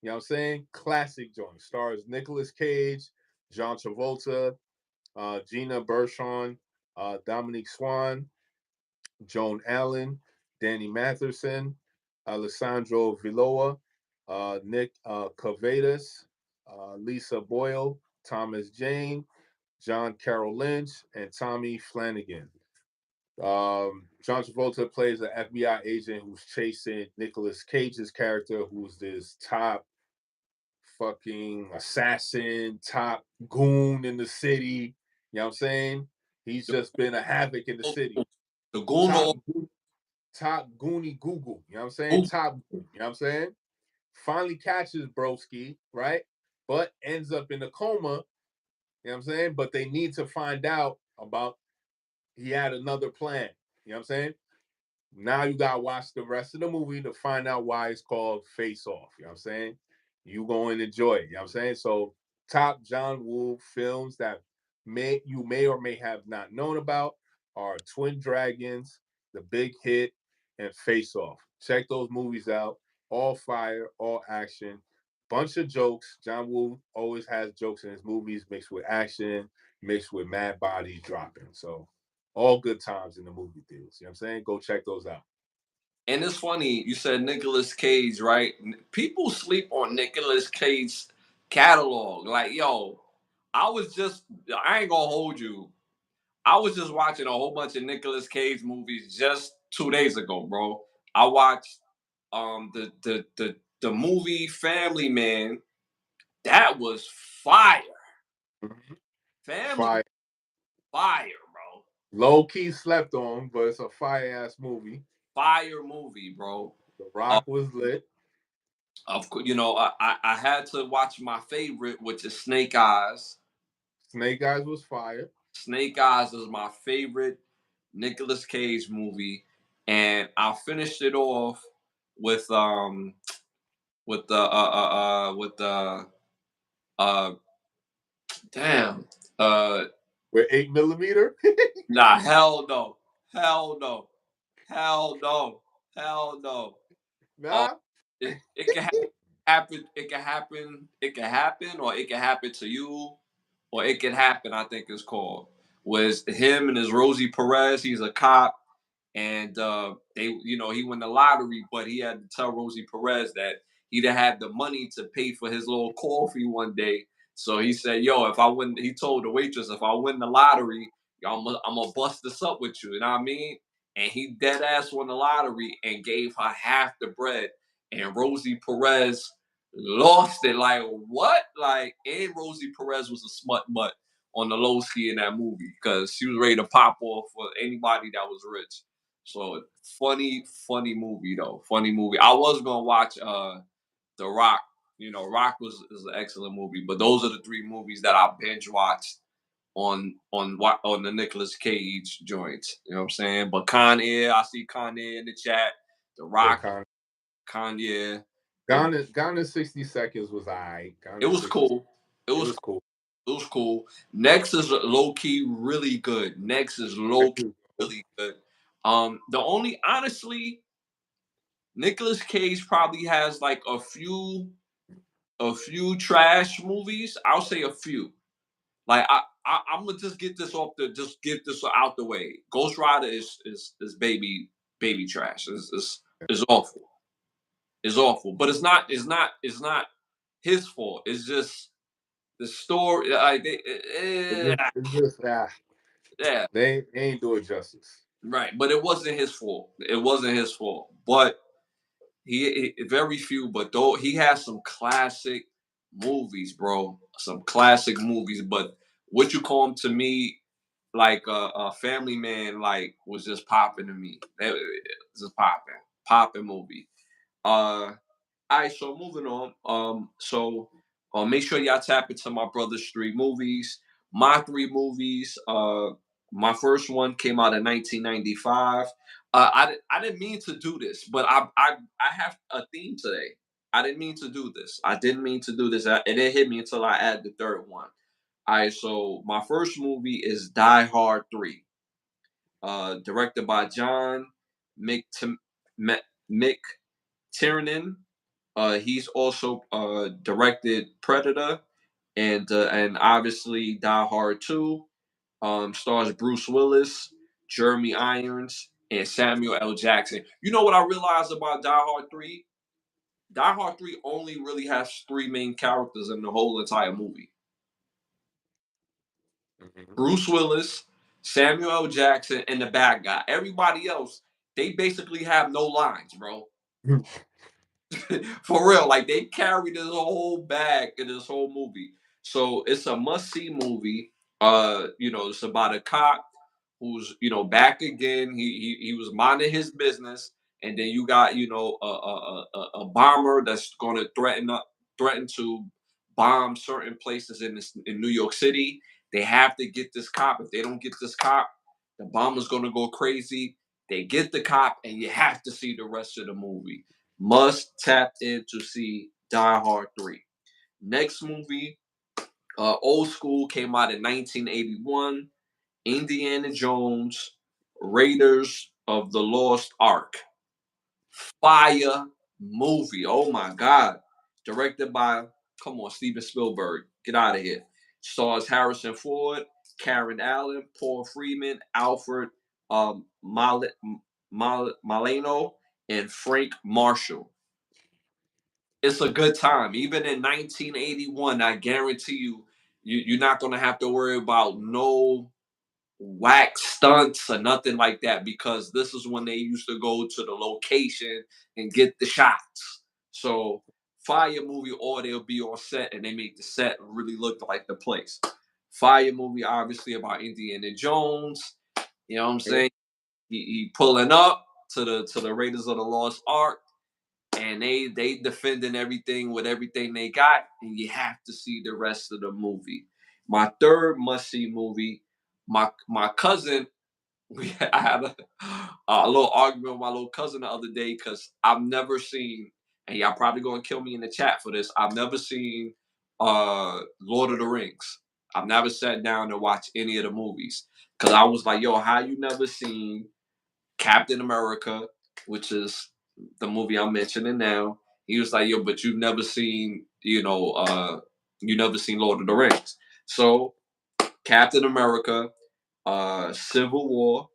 You know what I'm saying? Classic joint. Stars Nicolas Cage, John Travolta, Gina Gershon, Dominique Swan, Joan Allen, Danny Matheson, Alessandro Villoa, Nick Cavadas, Lisa Boyle, Thomas Jane, John Carroll Lynch, and Tommy Flanagan. John Travolta plays an FBI agent who's chasing Nicolas Cage's character, who's this top fucking assassin, top goon in the city. You know what I'm saying? He's just been a havoc in the city. The goon Top or top goony Google. You know what I'm saying? goon. Top goon. You know what I'm saying? Finally catches Broski, right? But ends up in a coma. You know what I'm saying? But they need to find out about he had another plan. You know what I'm saying? Now you gotta watch the rest of the movie to find out why it's called Face Off. You know what I'm saying? You going to enjoy it. You know what I'm saying? So top John Woo films that may or may have not known about are Twin Dragons, The Big Hit, and Face Off. Check those movies out. All fire, all action, bunch of jokes. John Woo always has jokes in his movies mixed with action, mixed with mad bodies dropping. So all good times in the movie theaters. You know what I'm saying? Go check those out. And it's funny, you said Nicolas Cage, right? People sleep on Nicolas Cage's catalog. Like, yo, I ain't gonna hold you. I was just watching a whole bunch of Nicolas Cage movies just 2 days ago, bro. I watched the movie Family Man. That was fire. Mhm. Family Fire. fire, bro. Low key slept on, but it's a fire ass movie. Fire movie, bro. The Uh, Rock was lit. of course, I had to watch my favorite, which is Snake Eyes. Snake Eyes was fire. Snake Eyes is my favorite Nicolas Cage movie, and I finished it off with uh damn uh With 8 millimeter. nah, hell no, hell no, hell no, hell no. uh Nah. it can happen, it can happen, or it can happen to you, or it can happen, I think it's called, was him and his Rosie Perez. He's a cop, and he won the lottery, but he had to tell Rosie Perez that he didn't have the money to pay for his little coffee one day. So he said, "Yo, if I win," he told the waitress, "If I win the lottery, I'm gonna bust this up with you." You know what I mean? And he dead ass won the lottery and gave her half the bread. And Rosie Perez lost it. Like what? Like, and Rosie Perez was a smut butt on the low ski in that movie because she was ready to pop off for anybody that was rich. So funny movie though. Funny movie. I was gonna watch The Rock. Rock is an excellent movie, but those are the three movies that I binge watched on the Nicolas Cage joints. You know what I'm saying? But Con Air, I see Con Air in the chat. The Yeah, Rock, Con Air. It, Gone in 60 Seconds was alright. Gone it in was 60. cool. It It was was cool. it was cool. Next is low key really good. Next is low key really good. The only honestly, Nicolas Cage probably has like a few trash movies. I'll say a few. Like I'm gonna just get this out the way. Ghost Rider is baby trash. Is awful. It's awful. But it's not his fault. It's just the story. Like It's just yeah, they ain't doing justice. right. But it wasn't his fault. It wasn't his fault. But very few. But though he has some classic movies, bro. Some classic movies. But what you call him to me, like a Family Man, like was just popping to me. It was just popping movie. All right, so moving on. Make sure y'all tap into my brother's three movies. My three movies. My first one came out in 1995. I didn't mean to do this, but I have a theme today. I didn't mean to do this. I didn't mean to do this. It didn't hit me until I add the third one. All right, so my first movie is Die Hard 3, directed by John Mc, Mc Tiernan. He's also directed Predator and obviously Die Hard 2. Stars Bruce Willis, Jeremy Irons, and Samuel L. Jackson. You know what I realized about Die Hard 3? Die Hard 3 only really has three main characters in the whole entire movie. Mhm. Bruce Willis, Samuel L. Jackson, and the bad guy. Everybody else, they basically have no lines, bro. For real, like they carry this whole bag in this whole movie. So it's a must-see movie. It's about a cop who's back again. He was minding his business, and then you got a bomber that's going to threaten to bomb certain places in New York City. They have to get this cop. If they don't get this cop, the bomber's going to go crazy. They get the cop, and you have to see the rest of the movie. Must tap in to see Die Hard 3. Next movie, Old School, came out in 1981. Indiana Jones, Raiders of the Lost Ark. Fire movie. Oh my God. Directed by, come on, Steven Spielberg. Get out of here. Stars Harrison Ford, Karen Allen, Paul Freeman, Alfred Maleno, and Frank Marshall. It's a good time. Even in 1981, I guarantee you're not going to have to worry about no whack stunts or nothing like that, because this is when they used to go to the location and get the shots. So fire movie, or they'll be on set and they make the set really look like the place. Fire movie, obviously about Indiana Jones. You know what I'm saying? He pulling up to the Raiders of the Lost Ark. and they defending everything with everything they got, and you have to see the rest of the movie. My third must see movie. My cousin, I had a little argument with my little cousin the other day because I've never seen, and y'all probably gonna kill me in the chat for this. I've never seen Lord of the Rings. I've never sat down to watch any of the movies because I was like, yo, how you never seen Captain America, which is the movie I'm mentioning now? He was like, yo, but you've never seen, you never seen Lord of the Rings. So Captain America, Civil War,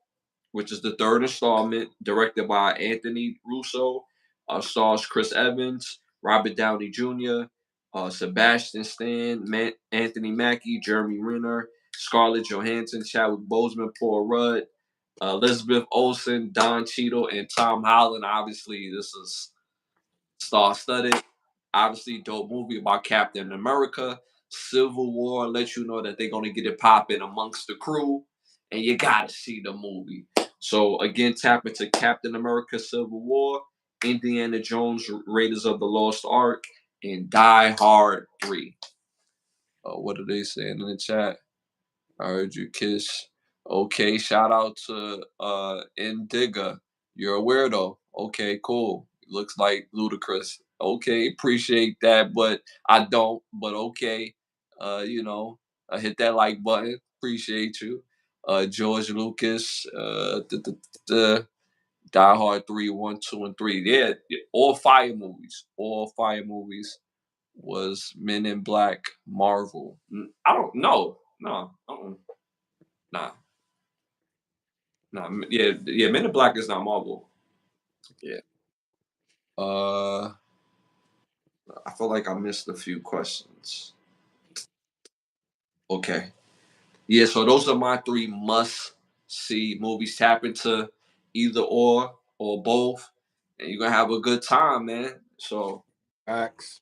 which is the third installment, directed by Anthony Russo, stars Chris Evans, Robert Downey Jr., Sebastian Stan, Anthony Mackie, Jeremy Renner, Scarlett Johansson, Chadwick Boseman, Paul Rudd, Elizabeth Olsen, Don Cheadle, and Tom Holland. Obviously, this is star-studded. Obviously, dope movie about Captain America. Civil War lets you know that they're gonna get it popping amongst the crew, and you gotta see the movie. So again, tap into Captain America: Civil War, Indiana Jones: Raiders of the Lost Ark, and Die Hard 3. What are they saying in the chat? I heard you kiss. Okay, shout out to Indiga. You're a weirdo. Okay, cool. Looks like ludicrous. Okay, appreciate that, but I don't. But okay. Hit that like button. Appreciate you. George Lucas, Die Hard 3, 1, 2, and 3. Yeah, all fire movies. All fire movies was Men in Black Marvel. I don't know. No. Nah, nah. Yeah. Men in Black is not Marvel. Yeah. Uh, I feel like I missed a few questions. Okay. Yeah. So those are my three must see movies. Tap into either or both, and you're gonna have a good time, man. So, Facts.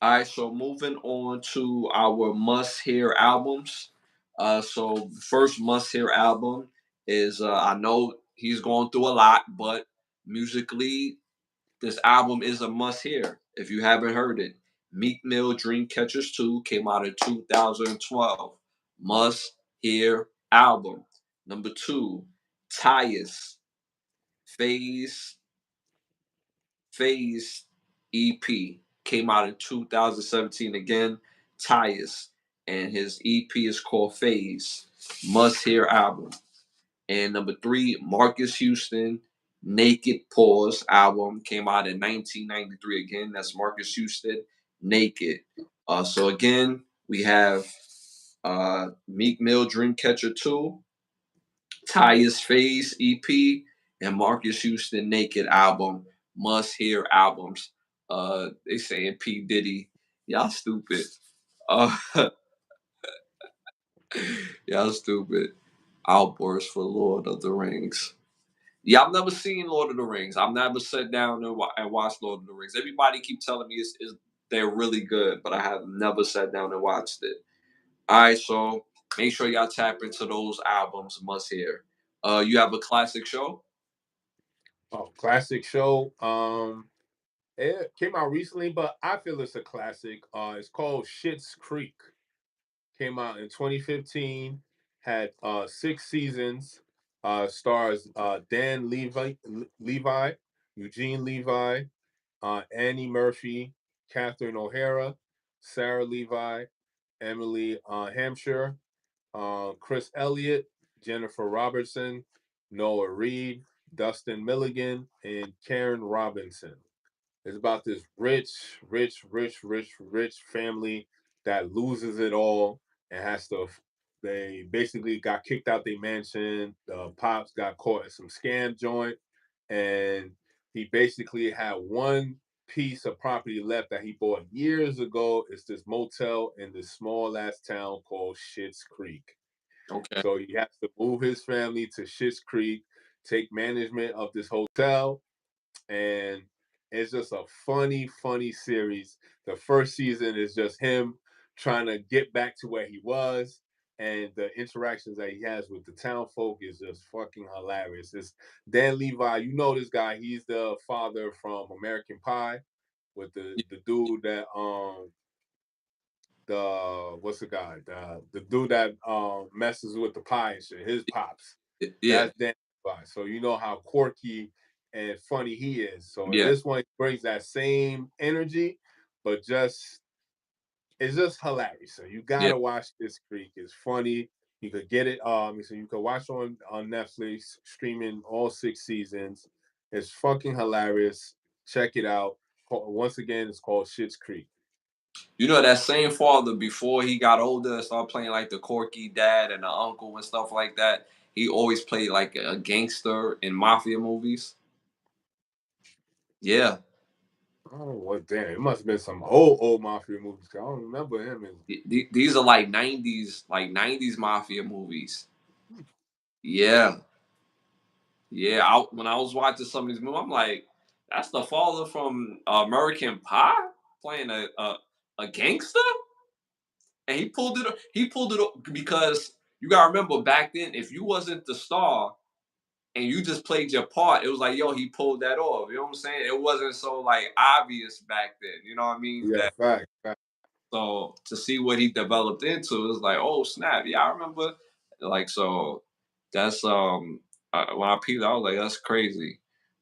all right. So moving on to our must hear albums. So first must hear album is I know he's going through a lot, but musically this album is a must hear if you haven't heard it. Meek Mill Dreamcatchers 2 came out in 2012. Must hear album. Number two, Tyus Phase Phase EP came out in 2017 again. Tyus, and his EP is called Phase. Must hear album. And number three, Marcus Houston, Naked Pause album came out in 1993 again. That's Marcus Houston, Naked. So again, we have Meek Mill Dreamcatcher 2, Tyus Phase EP, and Marcus Houston Naked album. Must hear albums. They saying P. Diddy. Y'all stupid. Uh, y'all stupid. Outburst for Lord of the Rings. Yeah, I've never seen Lord of the Rings. I've never sat down and watched Lord of the Rings. Everybody keep telling me they're really good, but I have never sat down and watched it. All right, so make sure y'all tap into those albums. Must hear. You have a classic show. Oh, classic show. It came out recently, but I feel it's a classic. It's called Schitt's Creek. Came out in 2015. Had 6 seasons. Stars Dan Levi, Eugene Levi, Annie Murphy, Catherine O'Hara, Sarah Levi, Emily Hampshire, Chris Elliott, Jennifer Robertson, Noah Reed, Dustin Milligan, and Karen Robinson. It's about this rich family that loses it all and has to. They basically got kicked out their mansion. The pops got caught in some scam joint, and he basically had one piece of property left that he bought years ago. It's this motel in this small ass town called Schitt's Creek. Okay. So he has to move his family to Schitt's Creek, take management of this hotel, and it's just a funny series. The first season is just him trying to get back to where he was, and the interactions that he has with the town folk is just fucking hilarious. It's Dan Levi, you know this guy. He's the father from American Pie with the dude that the what's the guy the dude that messes with the pie and shit. His pops. Yeah, That's Dan Levi. So you know how quirky and funny he is. So in yeah, this one, he brings that same energy, but just it's just hilarious. So you yeah. gotta watch this Creek. It's funny. You could get it. So you could watch on Netflix, streaming all 6 seasons. It's fucking hilarious. Check it out. Once again, it's called Shit's Creek. You know that same father before he got older and started playing like the quirky dad and the uncle and stuff like that. He always played like a gangster in mafia movies. Yeah, Oh, what damn! It must have been some old mafia movies. I don't remember him. these are like '90s mafia movies. Yeah, yeah. When I was watching some of these movies, I'm like, that's the father from American Pie playing a gangster, and he pulled it. He pulled it because you gotta remember back then, if you wasn't the star and you just played your part, it was like, yo, he pulled that off. You know what I'm saying? It wasn't so like obvious back then. You know what I mean? Yeah, That fact. so to see what he developed into, it was like, oh snap, yeah, I remember. Like so, that's when I peeped, I was like, that's crazy.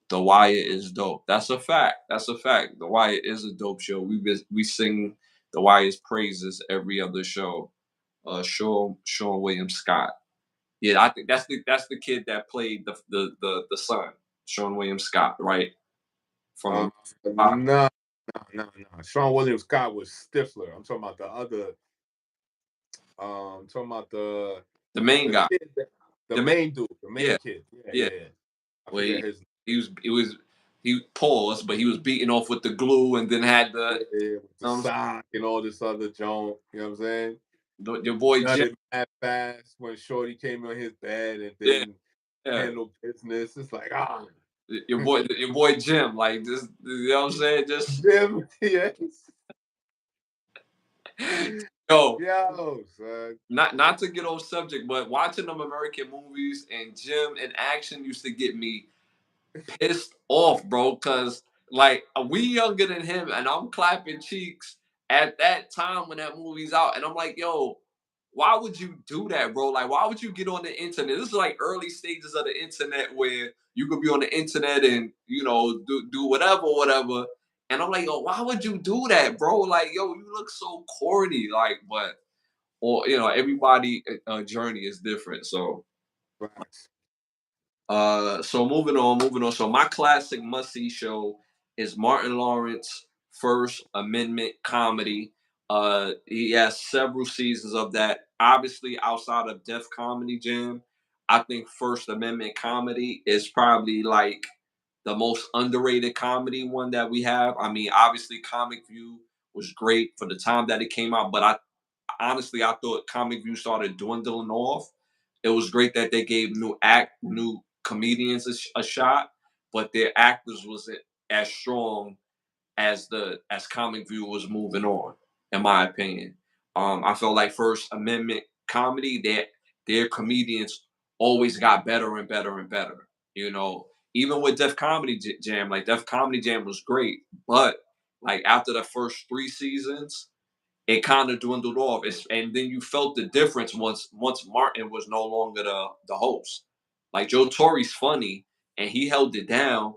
The Wire is dope. That's a fact. That's a fact. The Wire is a dope show. We sing The Wire's praises every other show. Sean William Scott. Yeah, I think that's the kid that played the son, Sean William Scott, right? Uh, From no, no. Sean William Scott was Stifler. I'm talking about the other. Talking about the main the guy. kid, the The main, main dude, the yeah, main kid. Yeah, yeah. yeah, yeah. I Where forget his he paused, but he was beating off with the glue, and then had name. the Yeah, with the um sock and all this other junk. You know what I'm saying? your boy Jim. Nutted mad fast when Shorty came on his bed and Yeah, didn't yeah. handle business. It's like Your boy Jim, like this, you know what I'm saying? Just Jim, yes. yo, Yo, son. not to get off subject, but watching them American movies and Jim in action used to get me pissed off, bro, because like we younger than him, and I'm clapping cheeks at that time when that movie's out, and I'm like, yo, why would you do that, bro? Like, why would you get on the internet? This is like early stages of the internet where you could be on the internet and do whatever. And I'm like, yo, why would you do that, bro? Like, yo, you look so corny, like, but or everybody journey is different, so Facts. so moving on. So my classic must-see show is Martin Lawrence First Amendment comedy. He has several seasons of that. Obviously, outside of Def Comedy Jam, I think First Amendment comedy is probably like the most underrated comedy one that we have. I mean, obviously, Comic View was great for the time that it came out, but I thought Comic View started dwindling off. It was great that they gave new comedians a shot, but their actors wasn't as strong as Comic View was moving on, in my opinion. I felt like First Amendment comedy, their comedians always got better and better and better. You know, even with Def Comedy Jam, like Def Comedy Jam was great, but like after the first 3 seasons, it kind of dwindled off. And then you felt the difference once Martin was no longer the host. Like Joe Torre's funny, and he held it down,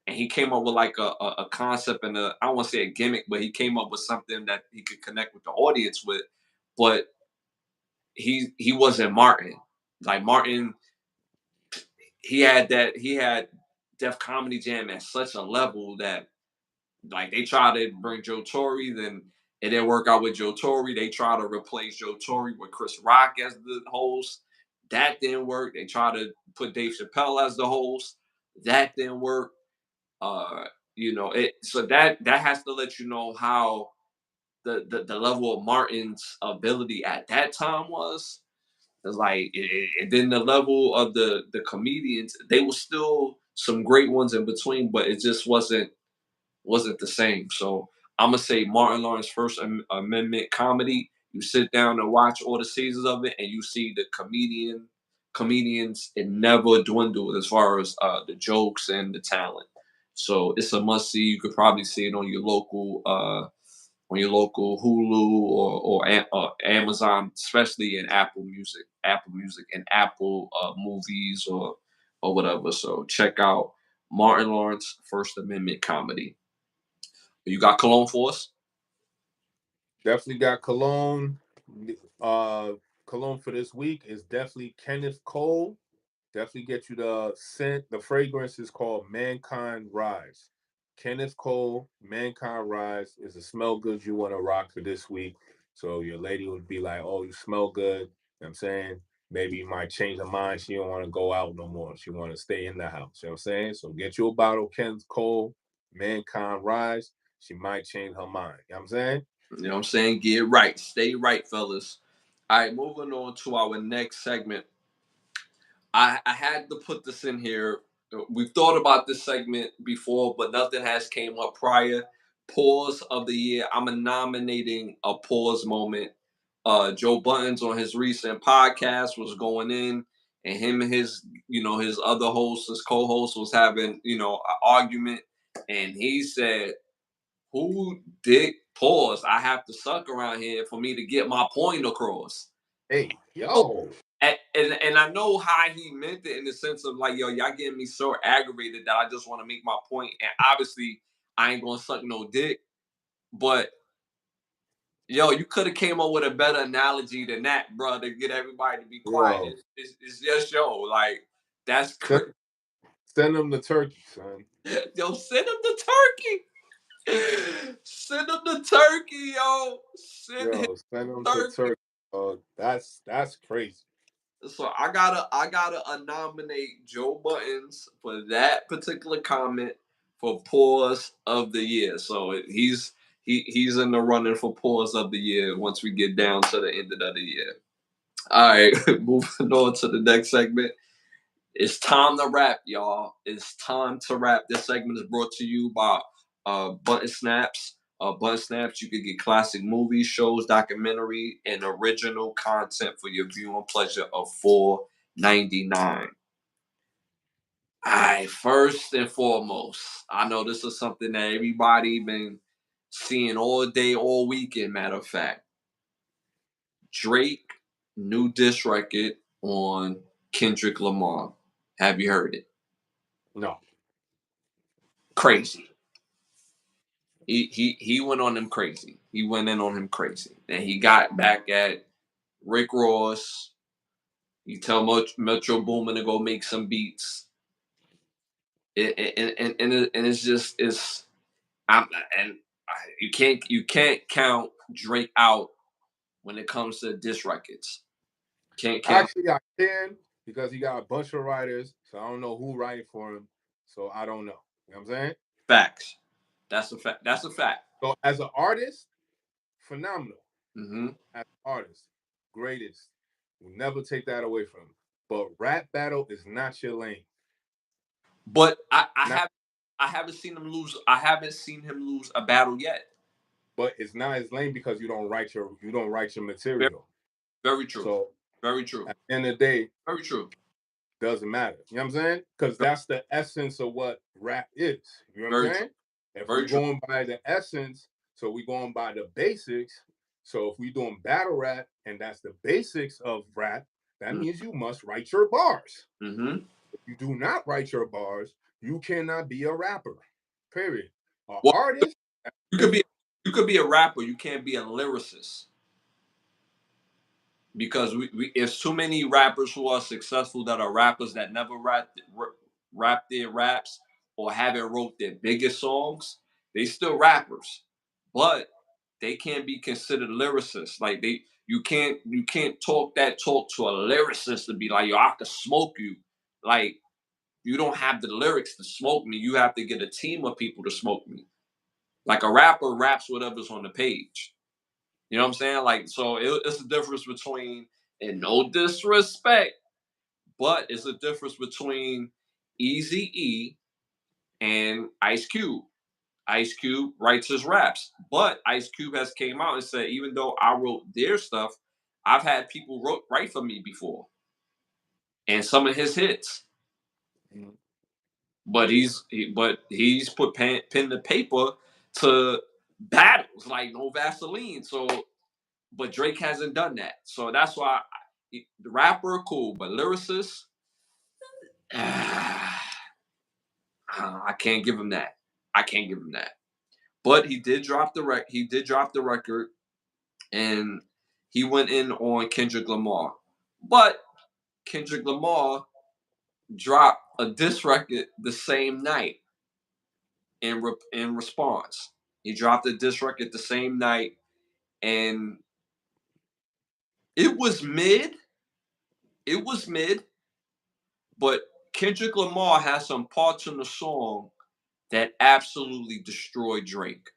and he came up with like a concept and I don't want to say a gimmick, but he came up with something that he could connect with the audience with. But he wasn't Martin. Like Martin, he had Def Comedy Jam at such a level that like they try to bring Joe Torre, then it didn't work out with Joe Torre. They try to replace Joe Torre with Chris Rock as the host. That didn't work. They try to put Dave Chappelle as the host. That didn't work. Uh, so that has to let you know how the level of Martin's ability at that time was. It's like, and then the level of the comedians, they were still some great ones in between, but it just wasn't the same. So I'm gonna say Martin Lawrence First Amendment comedy. You sit down and watch all the seasons of it, and you see the comedians, it never dwindled as far as the jokes and the talent. So it's a must see. You could probably see it on your local Hulu or Amazon, especially in Apple Music and Apple movies or whatever. So check out Martin Lawrence First Amendment comedy. You got Cologne for us? Definitely got cologne. Uh, Cologne for this week is definitely Kenneth Cole. Definitely get you the scent. The fragrance is called Mankind Rise. Kenneth Cole, Mankind Rise is a smell good you want to rock for this week. So your lady would be like, oh, you smell good. You know what I'm saying? Maybe you might change her mind. She don't want to go out no more. She want to stay in the house. You know what I'm saying? So get you a bottle of Kenneth Cole, Mankind Rise. She might change her mind. You know what I'm saying? You know what I'm saying? Get right. Stay right, fellas. All right, moving on to our next segment. I had to put this in here. We've thought about this segment before, but nothing has came up prior. Pause of the year. I'm nominating a pause moment. Joe Buttons on his recent podcast was going in, and him and his other host, his co-host, was having an argument, and he said, "Who dick pause? I have to suck around here for me to get my point across." Hey, yo. And I know how he meant it in the sense of like, yo, y'all getting me so aggravated that I just want to make my point. And obviously, I ain't gonna suck no dick. But yo, you could have came up with a better analogy than that, bro, to get everybody to be quiet. Yo. It's just like that's Send, crazy. send them the turkey, son. Yo, send him the turkey. Send him the turkey, yo. Send him Yo, send them to turkey. turkey. That's crazy. So I gotta nominate Joe Buttons for that particular comment for pause of the year. So he's in the running for pause of the year once we get down to the end of the year. All right, moving on to the next segment. It's time to rap, y'all. It's time to rap. This segment is brought to you by Button Snaps. Button Snaps, you can get classic movies, shows, documentary, and original content for your viewing pleasure of $4.99. All right, first and foremost, I know this is something that everybody been seeing all day, all weekend. Matter of fact, Drake new diss record on Kendrick Lamar. Have you heard it? No. Crazy. He went on him crazy. He went in on him crazy, and he got back at Rick Ross. He tell Metro Boomin to go make some beats. And it's just I'm and you can't count Drake out when it comes to diss records. Can't count Actually, I can because he got a bunch of writers, so I don't know who writing for him. So I don't know. You know what I'm saying? facts. That's a fact. That's a fact. So as an artist, phenomenal. Hmm. As an artist, greatest. We'll never take that away from him. But rap battle is not your lane. But I Not, have I haven't seen him lose. I haven't seen him lose a battle yet. but it's not his lane because you don't write your Very, material. very true. So Very true. at the end of the day, Very true. doesn't matter. You know what I'm saying? Because Very, that's the essence of what rap is. You know what I'm very true. saying? If we Very true. going by the essence, so we going by the basics. So if we doing battle rap and that's the basics of rap, that means you must write your bars. Mm-hmm. If you do not write your bars, you cannot be a rapper. Period. An Well, artist, you could be different. you could be a rapper. You can't be a lyricist because we there's too many rappers who are successful that are rappers that never rap their raps or haven't wrote their biggest songs. They still rappers, but they can't be considered lyricists. Like you can't talk that talk to a lyricist to be like, yo, I could smoke you. Like you don't have the lyrics to smoke me. You have to get a team of people to smoke me. Like a rapper raps whatever's on the page. You know what I'm saying? Like, so it's a difference between, and no disrespect, but it's a difference between Easy E and Ice Cube. Ice Cube writes his raps, but Ice Cube has came out and said, even though I wrote their stuff, I've had people write for me before, and some of his hits. Mhm. But he's put pen to paper to battles like no Vaseline. So, but Drake hasn't done that. So that's why the rapper cool, but lyricist, I can't give him that. I can't give him that. But he did drop the He did drop the record, and he went in on Kendrick Lamar. But Kendrick Lamar dropped a diss record the same night in response. He dropped a diss record the same night, and it was mid. It was mid, but Kendrick Lamar has some parts in the song that absolutely destroyed Drake.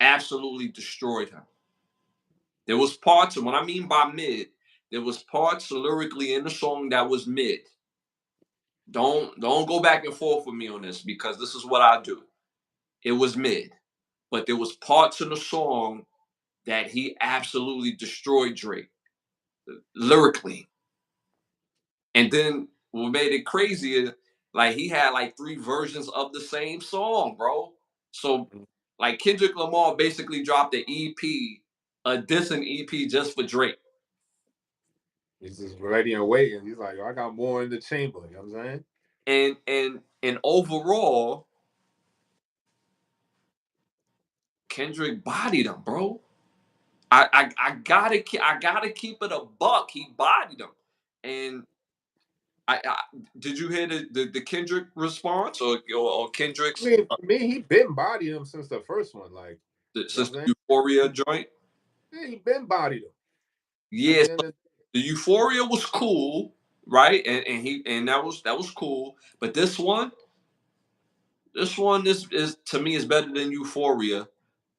Absolutely destroyed him. There was parts, and what I mean by mid, there was parts lyrically in the song that was mid. Don't go back and forth with me on this because this is what I do. It was mid, but there was parts in the song that he absolutely destroyed Drake lyrically. And then what made it crazier, like he had like three versions of the same song, bro. So like Kendrick Lamar basically dropped an EP, a dissing EP just for Drake. He's just ready and waiting. He's like, I got more in the chamber. You know what I'm saying? And overall, Kendrick bodied him, bro. I gotta keep it a buck. He bodied him. And I did you hear the Kendrick response or I Kendrick's mean, for me, he been bodying him since the first one. Like, you know since what I'm saying? the Euphoria joint? Yeah, he been bodied him. At Yeah, the end of the Euphoria was cool, right? And that was cool. But this one is to me is better than Euphoria.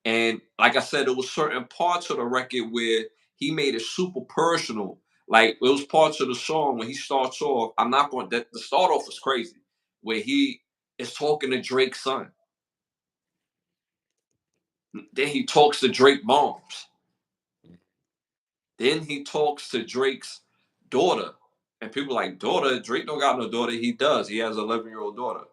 And like I said, there was certain parts of the record where he made it super personal. Like it was parts of the song when he starts off. I'm not going that the start off was crazy, where he is talking to Drake's son. Then he talks to Drake moms. Then he talks to Drake's daughter. And people like, daughter? Drake don't got no daughter. He does. He has an 11-year-old daughter.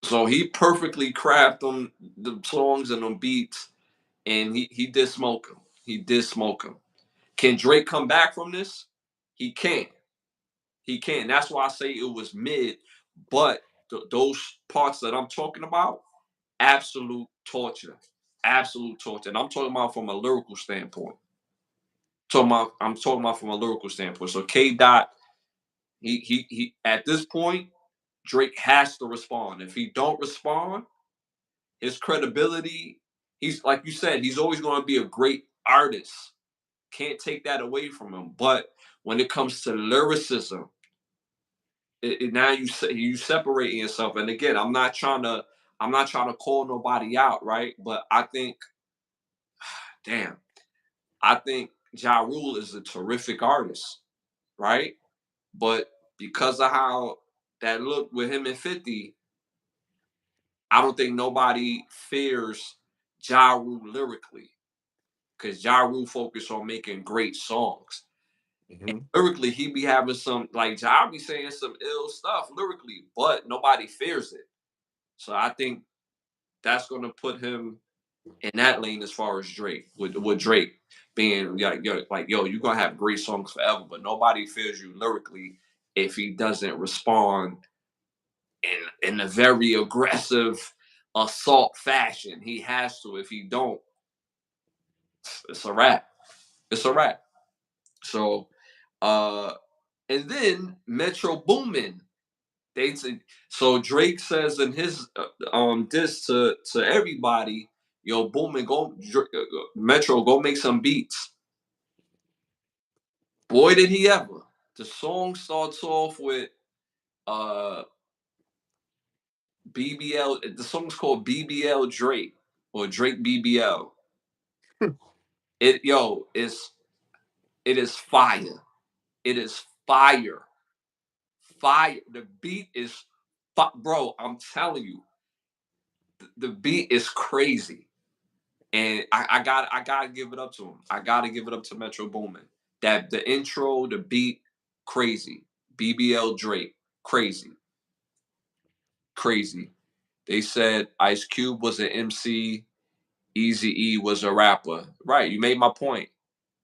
So he perfectly crafted them the songs and them beats, and he did smoke him. He did smoke him. Can Drake come back from this? He can. He can. That's why I say it was mid. But those parts that I'm talking about, absolute torture. Absolute torture. And I'm talking about from a lyrical standpoint. I'm talking about from a lyrical standpoint. So K Dot, he at this point, Drake has to respond. If he don't respond, his credibility, he's like you said, he's always going to be a great artist. Can't take that away from him. But when it comes to lyricism, now you separating yourself. And again, I'm not trying to call nobody out, right? But I think, damn, I think Ja Rule is a terrific artist, right? But because of how that looked with him and 50, I don't think nobody fears Ja Rule lyrically because Ja Rule focused on making great songs. And Mhm. lyrically, he be having some like Ja be saying some ill stuff lyrically, but nobody fears it. So I think that's gonna put him in that lane as far as Drake. With Drake being like yo, you're gonna have great songs forever, but nobody fears you lyrically if he doesn't respond in a very aggressive assault fashion. He has to. If he don't, it's a wrap. It's a wrap. So uh and then Metro Boomin. They so Drake says in his diss to everybody, yo, Boomin, Metro, go make some beats. Boy, did he ever. The song starts off with uh BBL. The song's called BBL Drake or Drake BBL. It yo, it is fire. It is fire. Fire. The beat is bro, I'm telling you, the beat is crazy. And I gotta give it up to him. I gotta give it up to Metro Boomin. That the intro, the beat, crazy. BBL Drake, crazy, crazy. They said Ice Cube was an MC, Easy E was a rapper. Right, you made my point.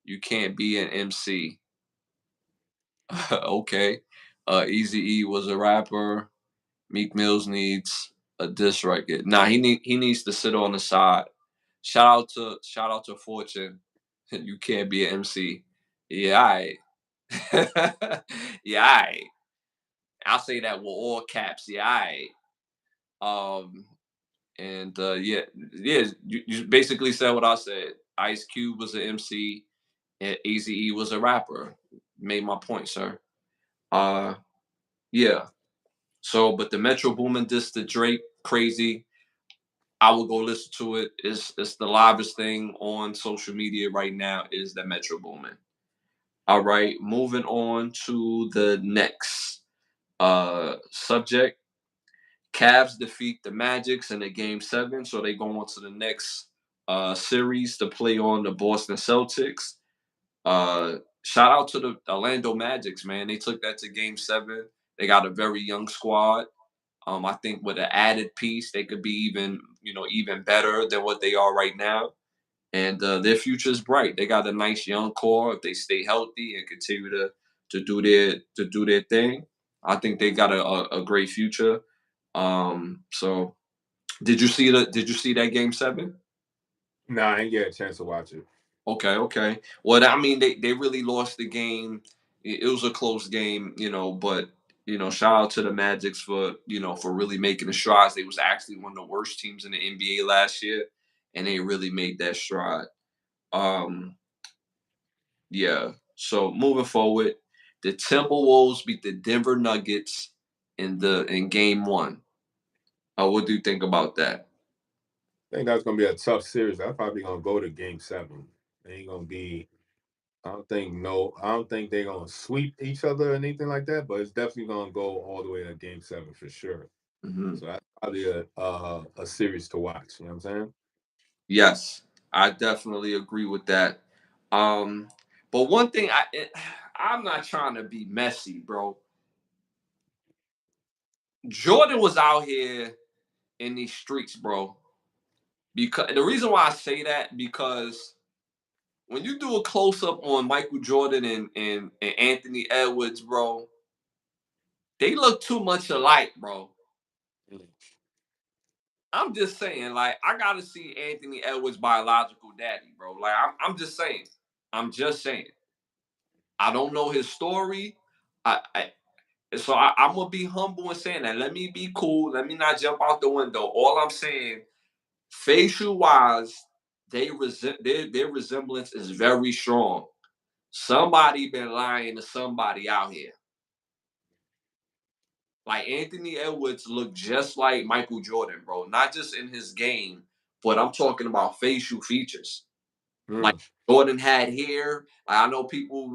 You can't be an MC. Okay. Easy E was a rapper. Meek Mills needs a diss record. Nah, he needs to sit on the side. Shout out to Fortune. You can't be an MC. Yeah, I. Yeah, I. I'll say that with all caps. Yeah, I. Um, and yeah, yeah. You basically said what I said. Ice Cube was an MC, and Easy E was a rapper. Made my point, sir. Uh, yeah. So, but the Metro Boomin diss to Drake, crazy. I will go listen to it. It's the livest thing on social media right now is the Metro Boomin. All right, moving on to the next subject. Cavs defeat the Magics in the game 7, so they go on to the next series to play on the Boston Celtics. Shout out to the Orlando Magics, man. They took that to game 7. They got a very young squad. I think with an added piece, they could be even better than what they are right now. And their future is bright. They got a nice young core. If they stay healthy and continue to do their thing, I think they got a great future. So did you see that game 7? Nah, I ain't get a chance to watch it. Okay, okay. Well, I mean, they really lost the game. It was a close game, but shout out to the Magics for for really making the strides. They was actually one of the worst teams in the NBA last year, and they really made that stride. Um, yeah. So moving forward, the Timberwolves beat the Denver Nuggets in game 1. What do you think about that? I think that's gonna be a tough series. I'm probably gonna go to game 7. They ain't gonna be. I don't think no. I don't think they're gonna sweep each other or anything like that. But it's definitely gonna go all the way to game 7 for sure. Mhm. So that's probably a series to watch. You know what I'm saying? Yes, I definitely agree with that. Um, but one thing I'm not trying to be messy, bro. Jordan was out here in these streets, bro. Because the reason why I say that because when you do a close up on Michael Jordan and Anthony Edwards, bro, they look too much alike, bro. Mm. I'm just saying, like, I gotta see Anthony Edwards' biological daddy, bro. Like, I'm just saying. I'm just saying. I don't know his story. I'm gonna be humble in saying that. Let me be cool. Let me not jump out the window. All I'm saying, facial wise, their resemblance is very strong. Somebody been lying to somebody out here. Like Anthony Edwards looked just like Michael Jordan, bro. Not just in his game, but I'm talking about facial features. Like Mm. Jordan had hair. I know people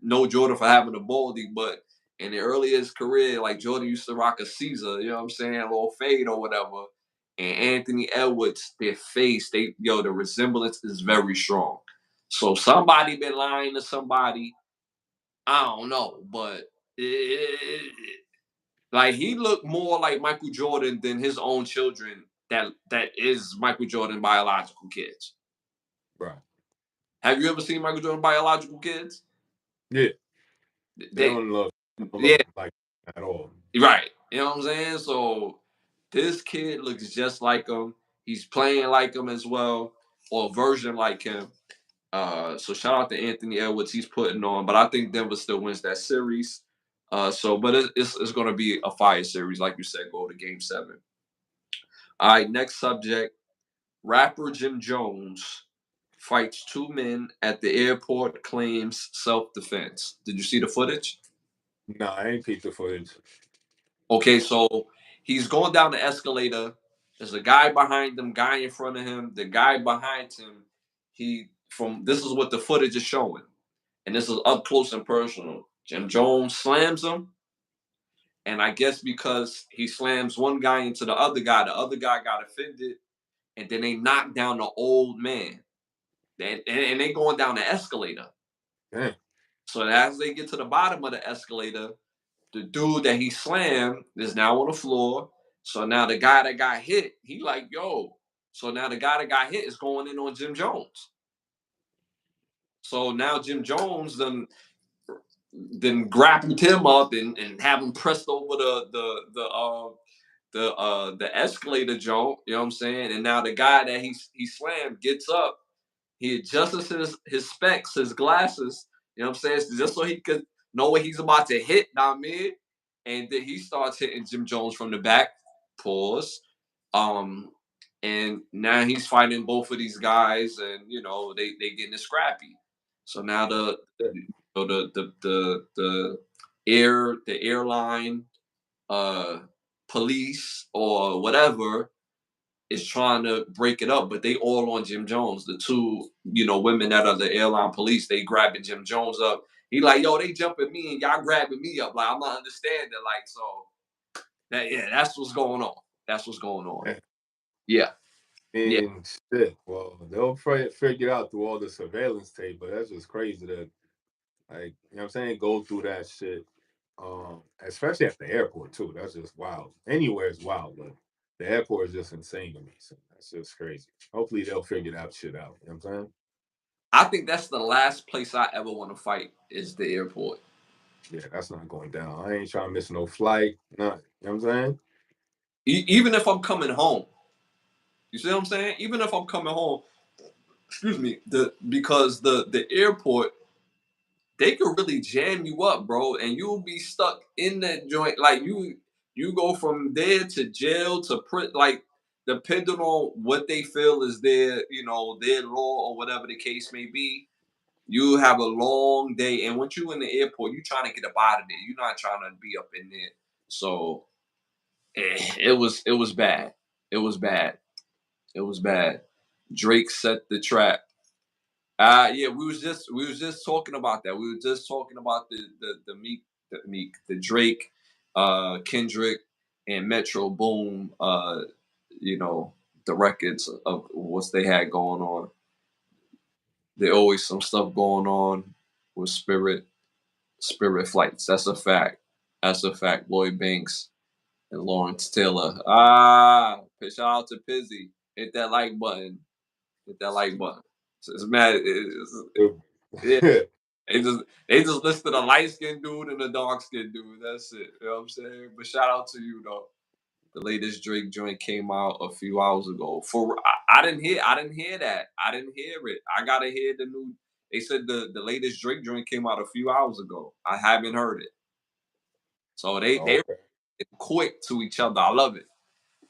know Jordan for having a baldy, but in the early of his career, like Jordan used to rock a Caesar, you know what I'm saying, a little fade or whatever. And Anthony Edwards, their face, the resemblance is very strong. So somebody been lying to somebody. I don't know, but like he looked more like Michael Jordan than his own children. That is Michael Jordan biological kids. Right. Have you ever seen Michael Jordan biological kids? Yeah. They They, don't yeah, look like at all. right. You know what I'm saying? So this kid looks just like him. He's playing like him as well, or a version like him. So shout out to Anthony Edwards. He's putting on, but I think Denver still wins that series. But it's going to be a fire series, like you said. Go to Game 7. All right, next subject. Rapper Jim Jones fights 2 men at the airport, claims self-defense. Did you see the footage? Nah, I ain't peeped the footage. Okay, so he's going down the escalator. There's a guy behind him, guy in front of him. The guy behind him, this is what the footage is showing. And this is up close and personal. Jim Jones slams him. And I guess because he slams one guy into the other guy got offended, and then they knock down the old man. And they going down the escalator. Damn. So as they get to the bottom of the escalator, the dude that he slammed is now on the floor. So now the guy that got hit, he like, yo. So now the guy that got hit is going in on Jim Jones. So now Jim Jones then grappled him up and have him pressed over the escalator joint. You know what I'm saying? And now the guy that he slammed gets up. He adjusts his specs, his glasses. You know what I'm saying? Just so he could know what he's about to hit. Now mid, and then he starts hitting Jim Jones from the back. Pause. Um, and now he's fighting both of these guys, and they getting it scrappy. So now the airline uh police or whatever is trying to break it up, but they all on Jim Jones. The two, women that are the airline police, they grabbing Jim Jones up. He like, yo, they jumping me and y'all grabbing me up. Like, I'm not understanding. Like, so that's what's going on. That's what's going on. Yeah. Yeah. And shit. Well, they'll figure it out through all the surveillance tape, but that's just crazy that, like, you know what I'm saying, go through that shit. Especially at the airport too. That's just wild. Anywhere is wild, but the airport is just insane to me. So that's just crazy. Hopefully they'll figure that shit out. You know what I'm saying? I think that's the last place I ever want to fight is the airport. Yeah, that's not going down. I ain't trying to miss no flight. Nothing. You know what I'm saying? Even if I'm coming home. You see what I'm saying? Even if I'm coming home, excuse me, because the airport, they could really jam you up, bro, and you'll be stuck in that joint. Like you go from there to jail to print, like depending on what they feel is their law or whatever the case may be. You have a long day, and once you in the airport, you trying to get up out of there. You're not trying to be up in there. So it was bad. It was bad. It was bad. Drake set the trap. Yeah, we was just talking about that. We were just talking about the Drake, Kendrick, and Metro Boom. You know the records of what they had going on. There always some stuff going on with Spirit flights. That's a fact. That's a fact. Lloyd Banks and Lawrence Taylor. Shout out to Pizzy. Hit that like button. Hit that like button. It's mad. Yeah, they just listed a light skinned dude and a dark skinned dude. That's it. You know what I'm saying? But shout out to you though. The latest Drake joint came out a few hours ago. I didn't hear that. I didn't hear it. I gotta hear the new. They said the latest Drake joint came out a few hours ago. I haven't heard it. So they Okay. quick to each other. I love it.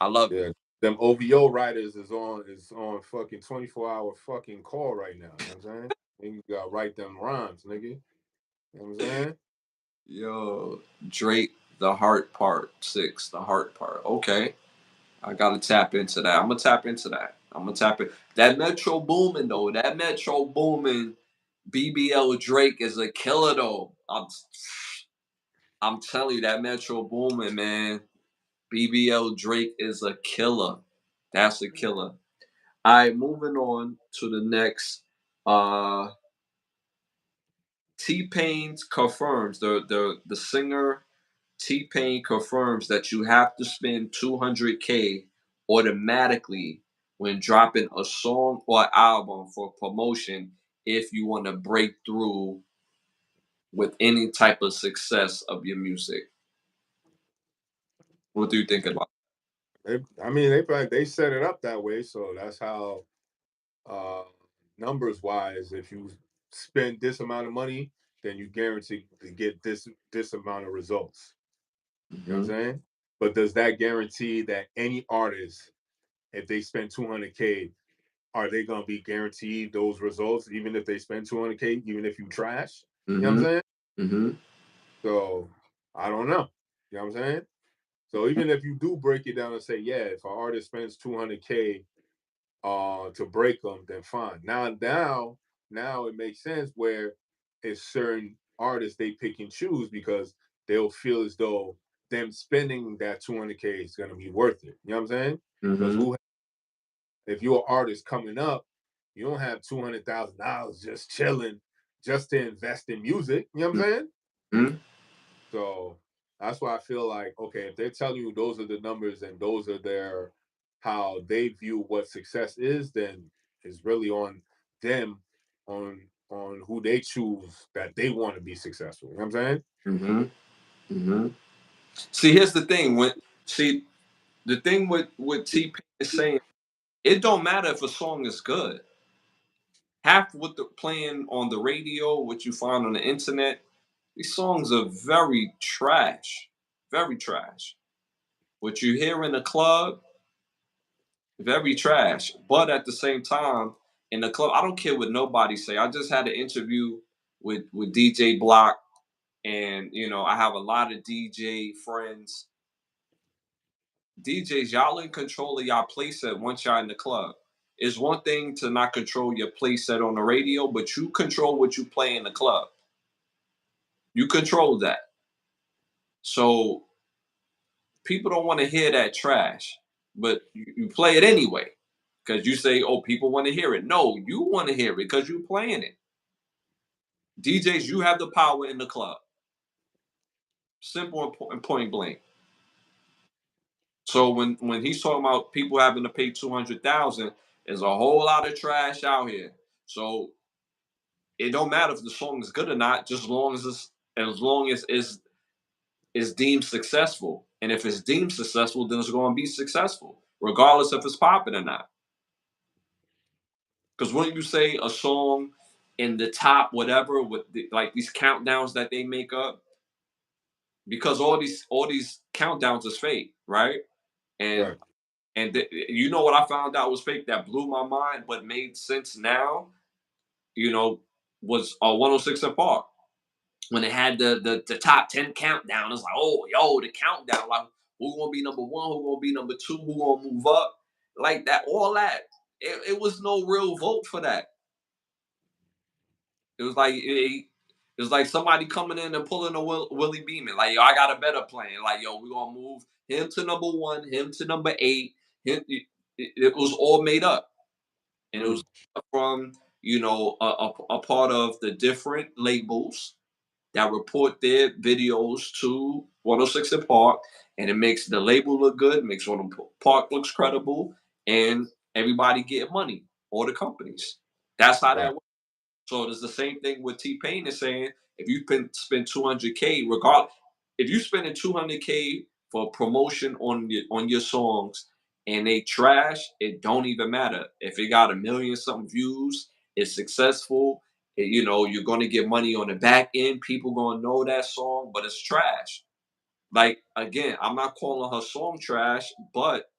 I love it. Yeah. Them OVO riders is on fucking 24-hour fucking call right now. You know what I'm saying? And you gotta write them rhymes, nigga. You know what I'm saying? Yo, Drake, the heart part 6, the heart part. Okay, I gotta tap into that. I'm gonna tap into that. I'm gonna tap it. That Metro Boomin though. That Metro Boomin BBL Drake is a killer though. I'm telling you that Metro Boomin man. BBL Drake is a killer. That's a killer. All right, moving on to the next. T Pain confirms the singer T Pain confirms that you have to spend 200K automatically when dropping a song or album for promotion if you want to break through with any type of success of your music. What do you think about? I mean, they set it up that way, so that's how, uh, numbers wise, if you spend this amount of money, then you guarantee to get this amount of results. You know what Hmm. I'm saying? But does that guarantee that any artist, if they spend 200K, are they gonna be guaranteed those results even if they spend 200K, even if you trash? You know what I'm Hmm. saying? Hmm. So I don't know. You know what I'm saying? So even if you do break it down and say, yeah, if an artist spends 200K to break them, then fine. Now it makes sense where it's certain artists they pick and choose because they'll feel as though them spending that 200K is gonna be worth it. You know what I'm saying? Because Mm-hmm. who, if you're an artist coming up, you don't have $200,000 just chilling just to invest in music. You know what I'm saying? Mm-hmm. So that's why I feel like, okay, if they're telling you those are the numbers and those are their how they view what success is, then it's really on them, on who they choose that they want to be successful. You know what I'm saying? Mm-hmm. Mm-hmm. See, here's the thing. The thing with T Pain is saying, it don't matter if a song is good. Half what they're playing on the radio, what you find on the internet, these songs are very trash. Very trash. What you hear in the club, very trash. But at the same time, in the club, I don't care what nobody say. I just had an interview with DJ Block, and I have a lot of DJ friends. DJs, y'all in control of y'all playset once y'all in the club. It's one thing to not control your playset on the radio, but you control what you play in the club. You control that. So people don't want to hear that trash, but you play it anyway because you say, "Oh, people want to hear it." No, you want to hear it because you're playing it. DJs, you have the power in the club. Simple and point blank. So when he's talking about people having to pay 200,000, there's a whole lot of trash out here. So it don't matter if the song is good or not, just as long as it's deemed successful. And if it's deemed successful, then it's going to be successful, regardless if it's popping or not. Because when you say a song in the top, whatever, like these countdowns that they make up, because all these countdowns is fake, right? And Right. you know what I found out was fake that blew my mind, but made sense now. You know, was 106 and Park when it had the top 10 countdown. It's like, oh, yo, the countdown, like who gonna be number one, who gonna be number two, who gonna move up, like that, all that. It was no real vote for that. It was like it was like somebody coming in and pulling a Willie Beeman. Like, yo, I got a better plan. Like, yo, we gonna move him to number one, him to number eight. It was all made up, and it Mm, was from a part of the different labels that report their videos to 106 and Park, and it makes the label look good, makes Park looks credible, and everybody get money, all the companies. That's how right. that works. So it's the same thing with T Pain is saying, if you spend 200K, regard if you spending 200K for promotion on your songs and they trash, it don't even matter. If it got a million something views, it's successful. You're gonna get money on the back end. People gonna know that song, but it's trash. Like, again, I'm not calling her song trash, but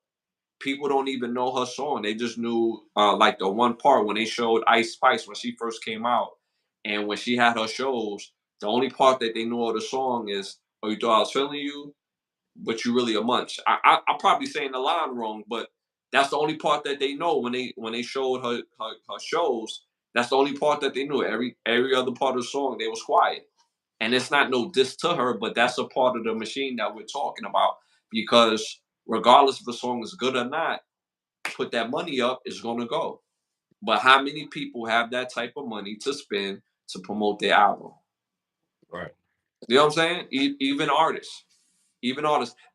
people don't even know her song. They just knew like the one part when they showed Ice Spice when she first came out, and when she had her shows, the only part that they know of the song is "Oh, you thought I was feeling you, but you really a munch." I'm probably saying the line wrong, but that's the only part that they know when they showed her shows. That's the only part that they knew. Every other part of the song they was quiet, and it's not no diss to her, but that's a part of the machine that we're talking about because regardless if the song is good or not, put that money up, is going to go. But how many people have that type of money to spend to promote their album? Right. You know what I'm saying? Even artists,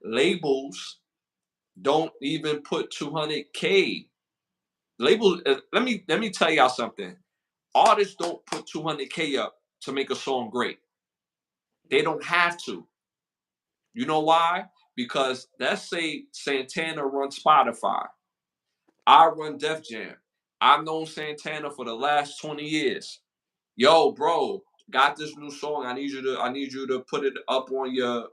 labels don't even put 200K. Labels. Let me tell y'all something. Artists don't put 200K up to make a song great. They don't have to. You know why? Because let's say Santana runs Spotify. I run Def Jam. I've known Santana for the last 20 years. Yo, bro, got this new song. I need you to put it up on your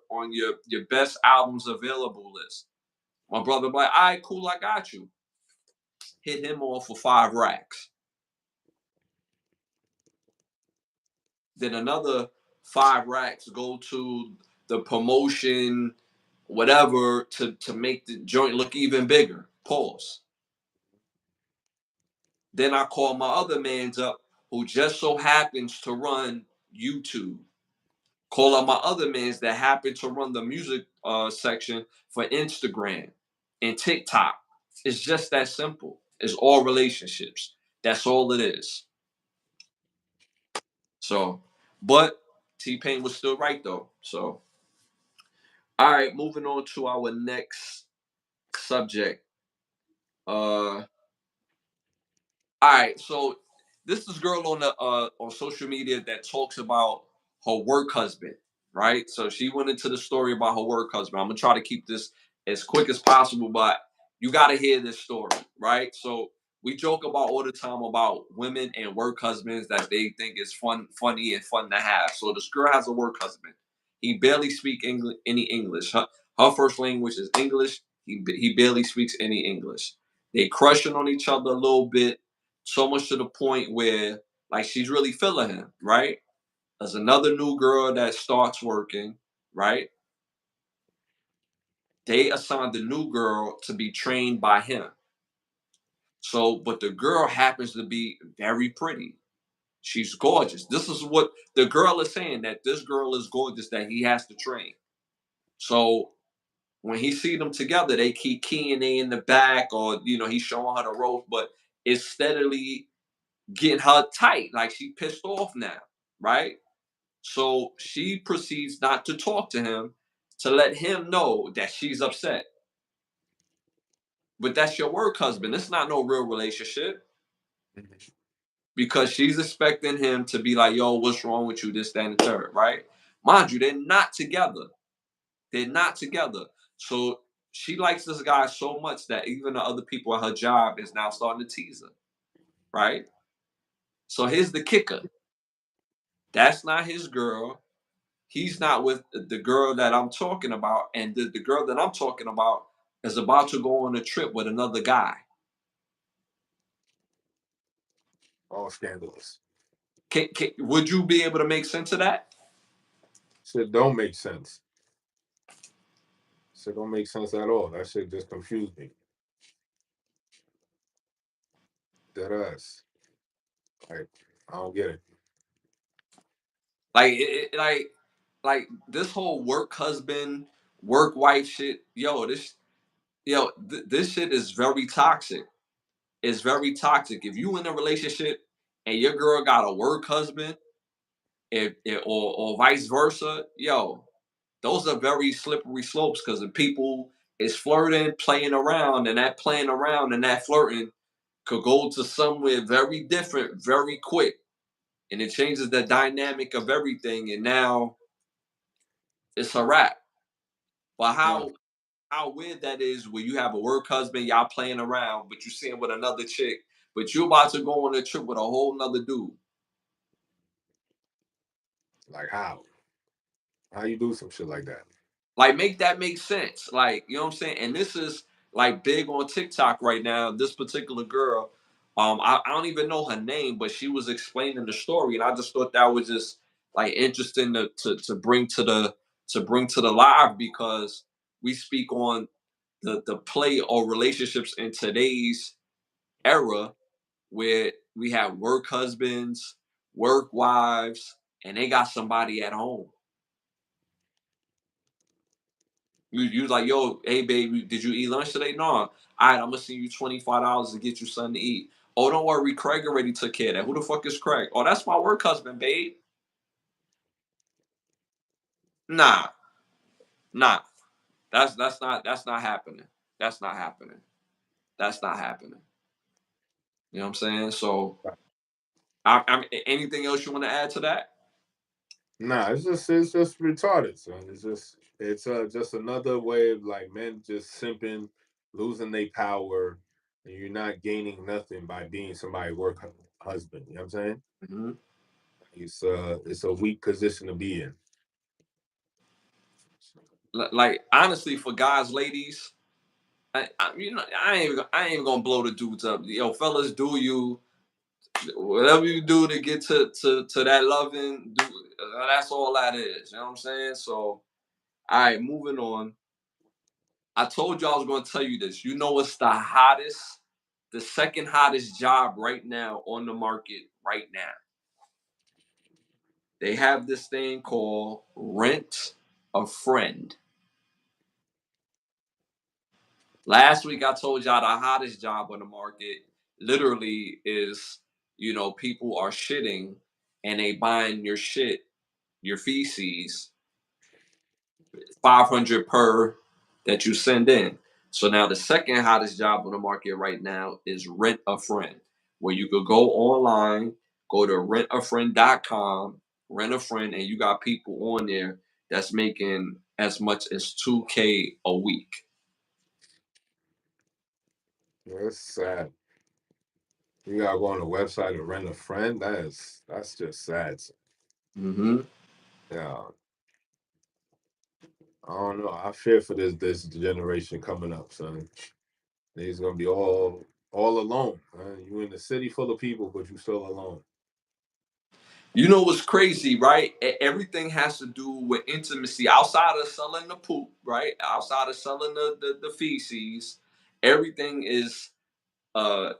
best albums available list. My brother be like, all right, cool, I got you. Hit him off for 5 racks. Then another 5 racks go to the promotion, whatever, to make the joint look even bigger. Pause. Then I call my other mans up who just so happens to run YouTube. Call up my other mans that happen to run the music section for Instagram and TikTok. It's just that simple. It's all relationships. That's all it is. So, but T-Pain was still right though. So, all right, moving on to our next subject. All right, so this is girl on the on social media that talks about her work husband, right? So she went into the story about her work husband. I'm gonna try to keep this as quick as possible, but you gotta hear this story, right? So we joke about all the time about women and work husbands that they think is funny and fun to have. So this girl has a work husband. He barely speak any English. Her first language is English. He barely speaks any English. They crushing on each other a little bit, so much to the point where like she's really feeling him, right? There's another new girl that starts working, right? They assigned the new girl to be trained by him. So, but the girl happens to be very pretty. She's gorgeous. This is what the girl is saying, that this girl is gorgeous that he has to train. So when he see them together, they keep keying in the back, or he's showing her the ropes, but it's steadily getting her tight. Like she pissed off now, right? So she proceeds not to talk to him to let him know that she's upset. But that's your work husband. It's not no real relationship, because she's expecting him to be like, yo, what's wrong with you? This, that, and the third, right? Mind you, they're not together. They're not together. So she likes this guy so much that even the other people at her job is now starting to tease her, right? So here's the kicker. That's not his girl. He's not with the girl that I'm talking about, and the girl that I'm talking about is about to go on a trip with another guy. All scandalous. Would you be able to make sense of that? Shit don't make sense. Shit don't make sense at all. That shit just confused me. Dead ass. Like, I don't get it. Like, like this whole work husband, work wife shit. This shit is very toxic. It's very toxic. If you in a relationship and your girl got a work husband, or vice versa, those are very slippery slopes, because the people is flirting, playing around, and that playing around and that flirting could go to somewhere very different very quick, and it changes the dynamic of everything, and now it's a wrap. But Yeah. how weird that is, where you have a work husband, y'all playing around, but you see him with another chick, but you about to go on a trip with a whole nother dude. Like how? How you do some shit like that? Like, make that make sense. Like, you know what I'm saying? And this is like big on TikTok right now. This particular girl, I don't even know her name, but she was explaining the story, and I just thought that was just like interesting to bring to the live, because we speak on the play or relationships in today's era, where we have work husbands, work wives, and they got somebody at home. You was like, yo, hey baby, did you eat lunch today? No. All right, I'm gonna send you $25 to get you something to eat. Oh, don't worry, Craig already took care of that. Who the fuck is Craig? Oh, that's my work husband, babe. Nah, nah. That's not happening. That's not happening. That's not happening. You know what I'm saying? So, anything else you want to add to that? Nah, it's just retarded, son. It's just another way of like men just simping, losing their power, and you're not gaining nothing by being somebody's husband. You know what I'm saying? Mhm. It's a weak position to be in. Like, honestly, for guys, ladies, I ain't even gonna blow the dudes up. Yo, fellas, do you? Whatever you do to get to that loving, that's all that is. You know what I'm saying? So, all right, moving on. I told you I was going to tell you this. You know what's the second hottest job right now on the market right now? They have this thing called Rent a Friend. Last week I told y'all the hottest job on the market literally is, people are shitting and they buying your shit, your feces, 500 per that you send in. So now the second hottest job on the market right now is Rent a Friend, where you could go online, go to rentafriend.com, rent a friend, and you got people on there that's making as much as 2K a week. That's sad. You gotta go on the website and rent a friend. That's just sad. Mm-hmm. Yeah. I don't know. I fear for this generation coming up, son. They's gonna be all alone. You in the city full of people, but you still alone. You know what's crazy, right? Everything has to do with intimacy outside of selling the poop, right? Outside of selling the feces, everything is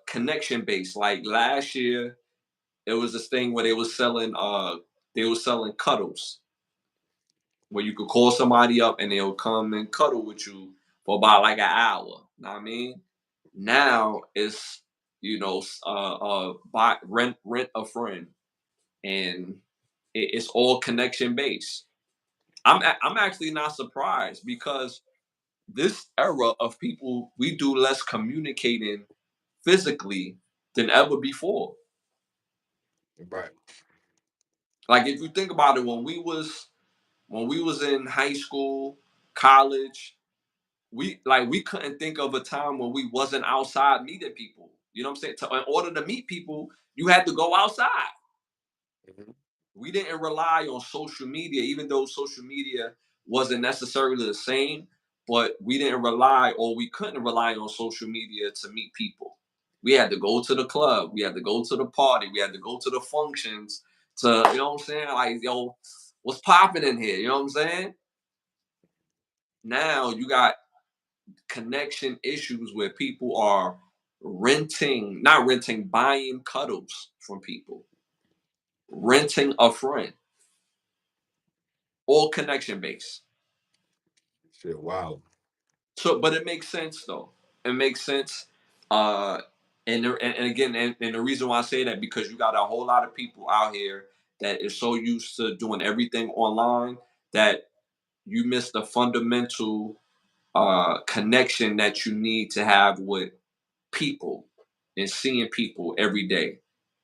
connection based. Like last year, it was this thing where they were selling cuddles, where you could call somebody up and they'll come and cuddle with you for about like an hour. Know what I mean? Now it's buy rent a friend, and it's all connection based. I'm actually not surprised because this era of people, we do less communicating physically than ever before. Right. Like if you think about it, when we was in high school, college, we couldn't think of a time when we wasn't outside meeting people. You know what I'm saying? In order to meet people, you had to go outside. Mhm. We didn't rely on social media, even though social media wasn't necessarily the same, but we didn't rely, or we couldn't rely on social media to meet people. We had to go to the club, we had to go to the party, we had to go to the functions to, you know what I'm saying? Like, yo, what's popping in here? You know what I'm saying? Now you got connection issues where people are not renting, buying cuddles from people, renting a friend, all connection based. Shit, wow. So, but it makes sense though. It makes sense. Uh, and again, and the reason why I say that, because you got a whole lot of people out here that is so used to doing everything online that you miss the fundamental connection that you need to have with people and seeing people every day.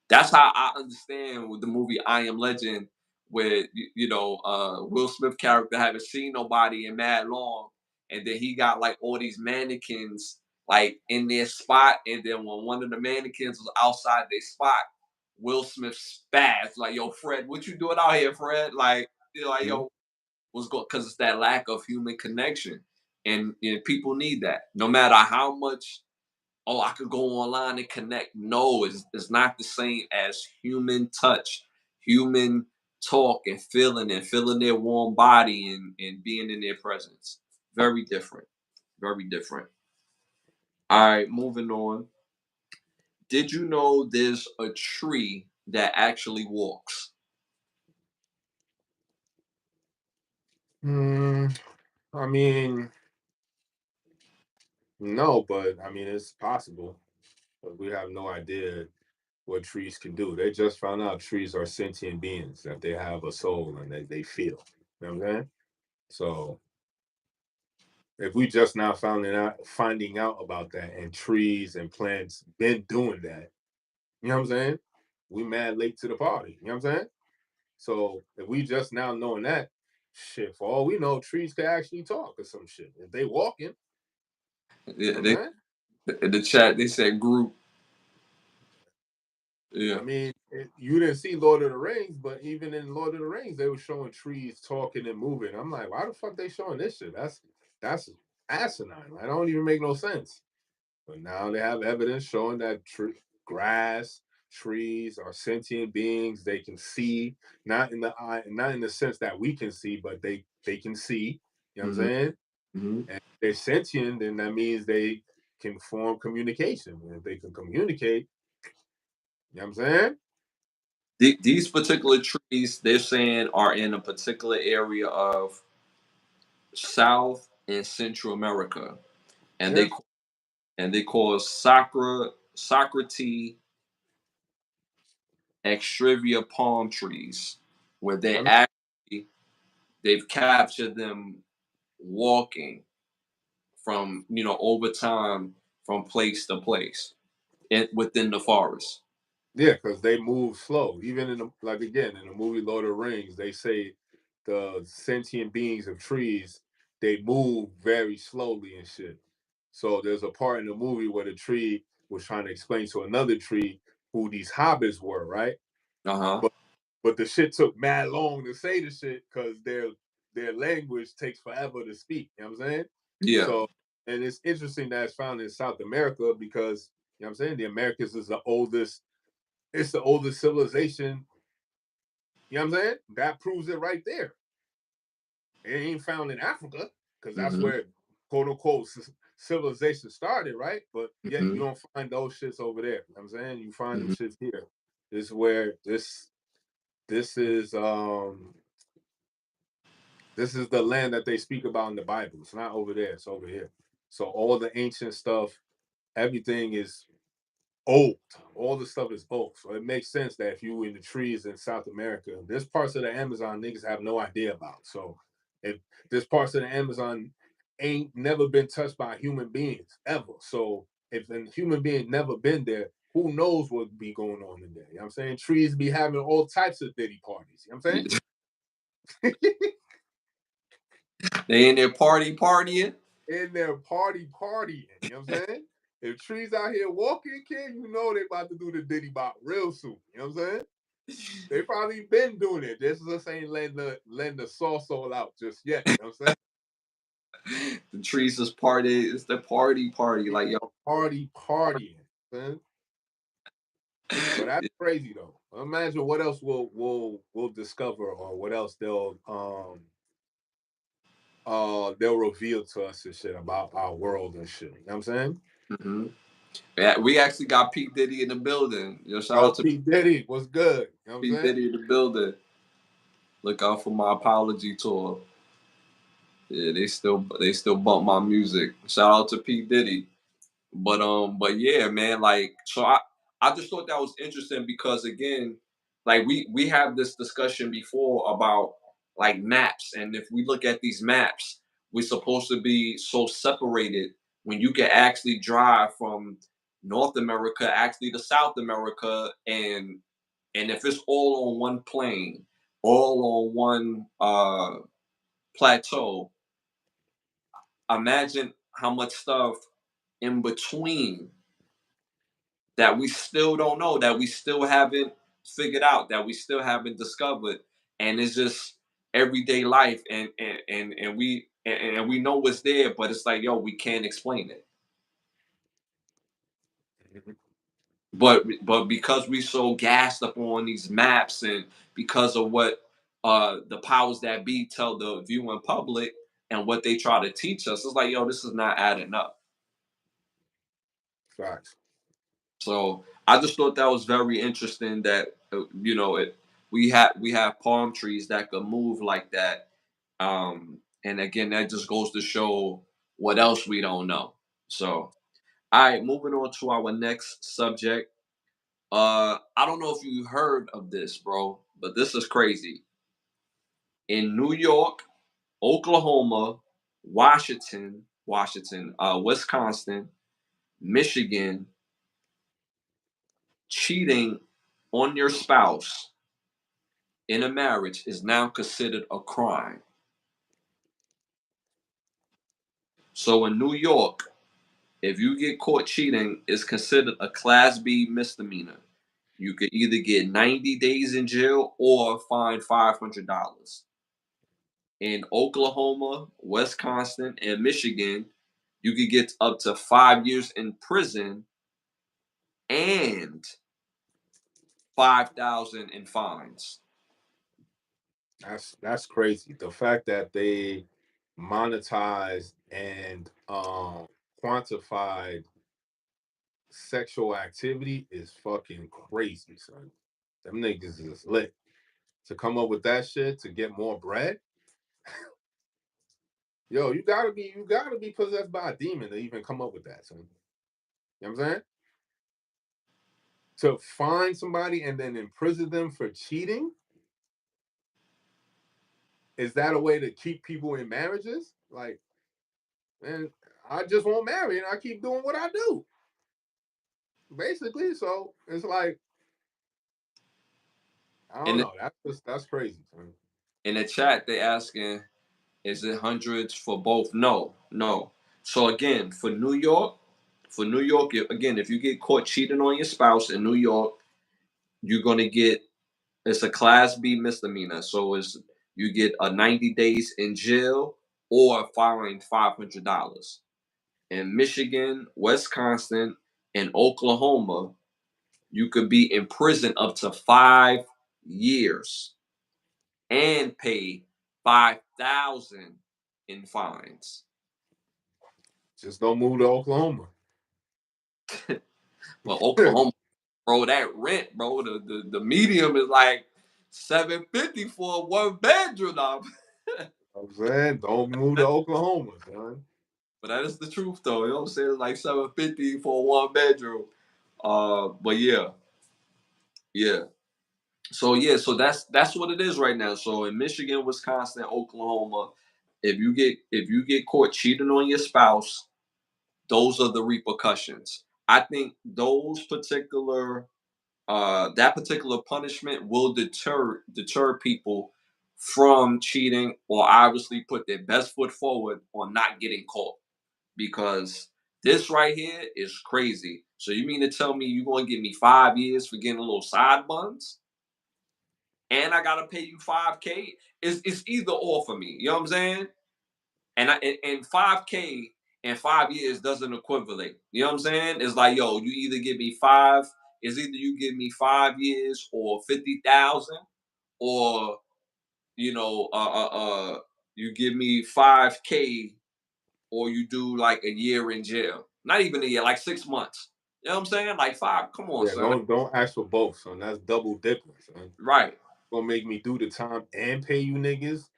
That's how I understand with the movie I Am Legend, where Will Smith character haven't seen nobody in mad long, and then he got like all these mannequins like in their spot, and then when one of the mannequins was outside their spot, Will Smith spazzed like, "Yo, Fred, what you doing out here, Fred?" Like, Mhm. yo, what's going? Because it's that lack of human connection, and people need that. No matter how much, oh, I could go online and connect. No, it's not the same as human touch, human talk and feeling their warm body and being in their presence. Very different. Very different. All right, moving on. Did you know there's a tree that actually walks? Mm, I mean, no, but I mean it's possible. But we have no idea what trees can do. They just found out trees are sentient beings, that they have a soul and they feel. You know what I'm saying? So if we just now finding out about that, and trees and plants been doing that, you know what I'm saying? We mad late to the party. You know what I'm saying? So if we just now knowing that, shit, for all we know, trees could actually talk or some shit. If they walking, you Yeah, know what I'm saying? in the chat they said group. I Yeah. mean, you didn't see Lord of the Rings, but even in Lord of the Rings, they were showing trees talking and moving. I'm like, why the fuck they showing this shit? That's asinine. That don't even make no sense. But now they have evidence showing that grass, trees are sentient beings. They can see, not in the eye, not in the sense that we can see, but they can see. You know what I'm Hmm. saying? Hmm. And if they're sentient, then that means they can form communication. And if they can communicate, you know what I'm saying? these particular trees they're saying are in a particular area of South and Central America, and Yeah, they call Socrates extrivia palm trees, where I they mean, actually they've captured them walking from over time from place to place within the forest. yeah, because they move slow. Even in the, like again in the movie Lord of the Rings, they say the sentient beings of trees they move very slowly and shit. So there's a part in the movie where the tree was trying to explain to another tree who these hobbits were, right? Uh-huh. But but the shit took mad long to say the shit because their language takes forever to speak. You know what I'm saying? Yeah. So and it's interesting that it's found in South America because you know what I'm saying the Americas is the oldest. It's the oldest civilization. You know what I'm saying? That proves it right there. It ain't found in Africa because that's Mm-hmm. where quote unquote civilization started, right? But yet you Mm-hmm. don't find those shits over there. You know what I'm saying? You find them Mm-hmm. shits here. This is where this is this is the land that they speak about in the Bible. It's not over there, it's over here. So all the ancient stuff, everything is old. All the stuff is old. So it makes sense that if you in the trees in South America, there's parts of the Amazon niggas have no idea about. So if there's parts of the Amazon ain't never been touched by human beings ever. So if a human being never been there, who knows what be going on in there? You know what I'm saying? Trees be having all types of diddy parties. You know what I'm saying? They in there partying. In there partying. You know what I'm saying? If trees out here walking, kid, you know they about to do the diddy bop real soon. You know what I'm saying? They probably been doing it. This just ain't letting the sauce all out just yet. You know what I'm The trees is party. It's the party. saying? Like yo, Partying. Man. But that's crazy though. Imagine what else we'll discover or what else they'll reveal to us and shit about our world and shit. You know what I'm saying? hmm yeah, we actually got P Diddy in the building. Yo, shout Oh, out to P. Diddy, what's good? You know what I'm P saying? Diddy in the building. Look out for my apology tour. Yeah, they still bump my music. Shout out to P Diddy. But yeah, man, like so I just thought that was interesting because again, like we have this discussion before about like maps, and if we look at these maps, we're supposed to be so separated when you can actually drive from North America actually to South America, and if it's all on one plane, all on one plateau, imagine how much stuff in between that we still don't know, that we still haven't figured out, that we still haven't discovered, and it's just everyday life, and we know what's there, but it's like yo, we can't explain it. Mhm. But because we so gassed up on these maps, and because of what the powers that be tell the viewing public and what they try to teach us, it's like yo, this is not adding up. Facts. So I just thought that was very interesting that we have palm trees that could move like that, and again that just goes to show what else we don't know. So all right, moving on to our next subject. I don't know if you heard of this, bro, but this is crazy. In New York, Oklahoma, Washington, Wisconsin, Michigan, cheating on your spouse in a marriage is now considered a crime. So in New York, if you get caught cheating, it's considered a class B misdemeanor. You could either get 90 days in jail or fined $500. In Oklahoma, Wisconsin, and Michigan, you could get up to 5 years in prison and 5,000 in fines. That's crazy. The fact that they monetized and quantified sexual activity is fucking crazy, son. Them niggas is lit. To come up with that shit to get more bread, yo, you gotta be possessed by a demon to even come up with that, son. You know what I'm saying? To find somebody and then imprison them for cheating, is that a way to keep people in marriages? Like, man, I just won't marry and I keep doing what I do. Basically, so it's like, I don't In the, know. That's crazy, son. in the chat, they asking, is it hundreds for both? No, no. So again, for New York, again, if you get caught cheating on your spouse in New York, you're gonna get, it's a class B misdemeanor. So it's, you get a 90 days in jail or fined $500. In Michigan, Wisconsin, and Oklahoma, you could be in prison up to 5 years and pay 5,000 in fines. Just don't move to Oklahoma. But Oklahoma, bro, that rent, bro, the medium is like 750 for a one bedroom now. I'm saying, don't move to Oklahoma, son. But that is the truth, though. You know what I'm saying? It's like 750 for a one bedroom. But yeah, yeah. So yeah, so that's what it is right now. So in Michigan, Wisconsin, Oklahoma, if you get caught cheating on your spouse, those are the repercussions. I think those particular that particular punishment will deter people from cheating, or obviously put their best foot forward on not getting caught, because this right here is crazy. So you mean to tell me you're gonna give me 5 years for getting a little side buns, and I gotta pay you 5K? It's either or for me. You know what I'm saying? And 5K in 5 years doesn't equivalent. You know what I'm saying? It's like, yo, you either give me five. It's either you give me 5 years or 50,000, or you know, you give me 5K, or you do like a year in jail. Not even a year, like 6 months. You know what I'm saying? Like five. Come on, Yeah, son. don't ask for both, son. That's double dipping, son. Right. Gonna make me do the time and pay you niggas,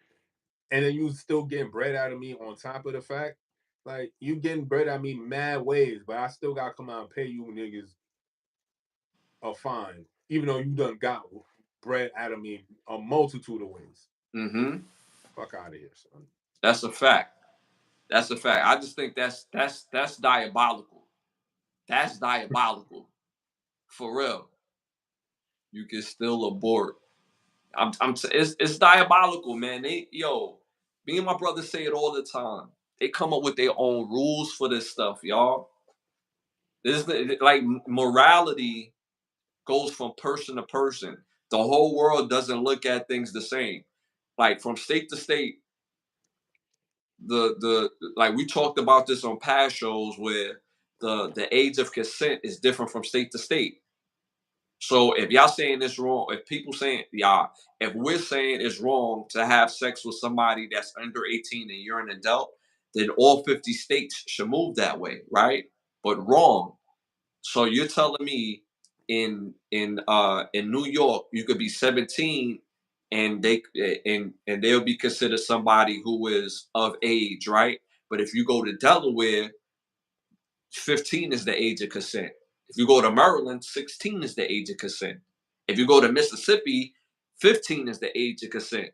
and then you still getting bread out of me on top of the fact, like you getting bread out of me mad ways, but I still gotta come out and pay you niggas a fine, even though you done got bread out of me a multitude of ways. Mm-hmm. Fuck out of here, son. That's a fact. That's a fact. I just think that's diabolical. That's diabolical. For real. You can still abort. It's diabolical, man. Me and my brother say it all the time. They come up with their own rules for this stuff, y'all. This is like morality goes from person to person. The whole world doesn't look at things the same. Like from state to state, the like we talked about this on past shows where the age of consent is different from state to state. So if y'all saying it's wrong, if people saying y'all, if we're saying it's wrong to have sex with somebody that's under 18 and you're an adult, then all 50 states should move that way, right? But wrong. So you're telling me in New York you could be 17 and they'll be considered somebody who is of age, right? But if you go to Delaware, 15 is the age of consent. If you go to Maryland, 16 is the age of consent. If you go to Mississippi, 15 is the age of consent.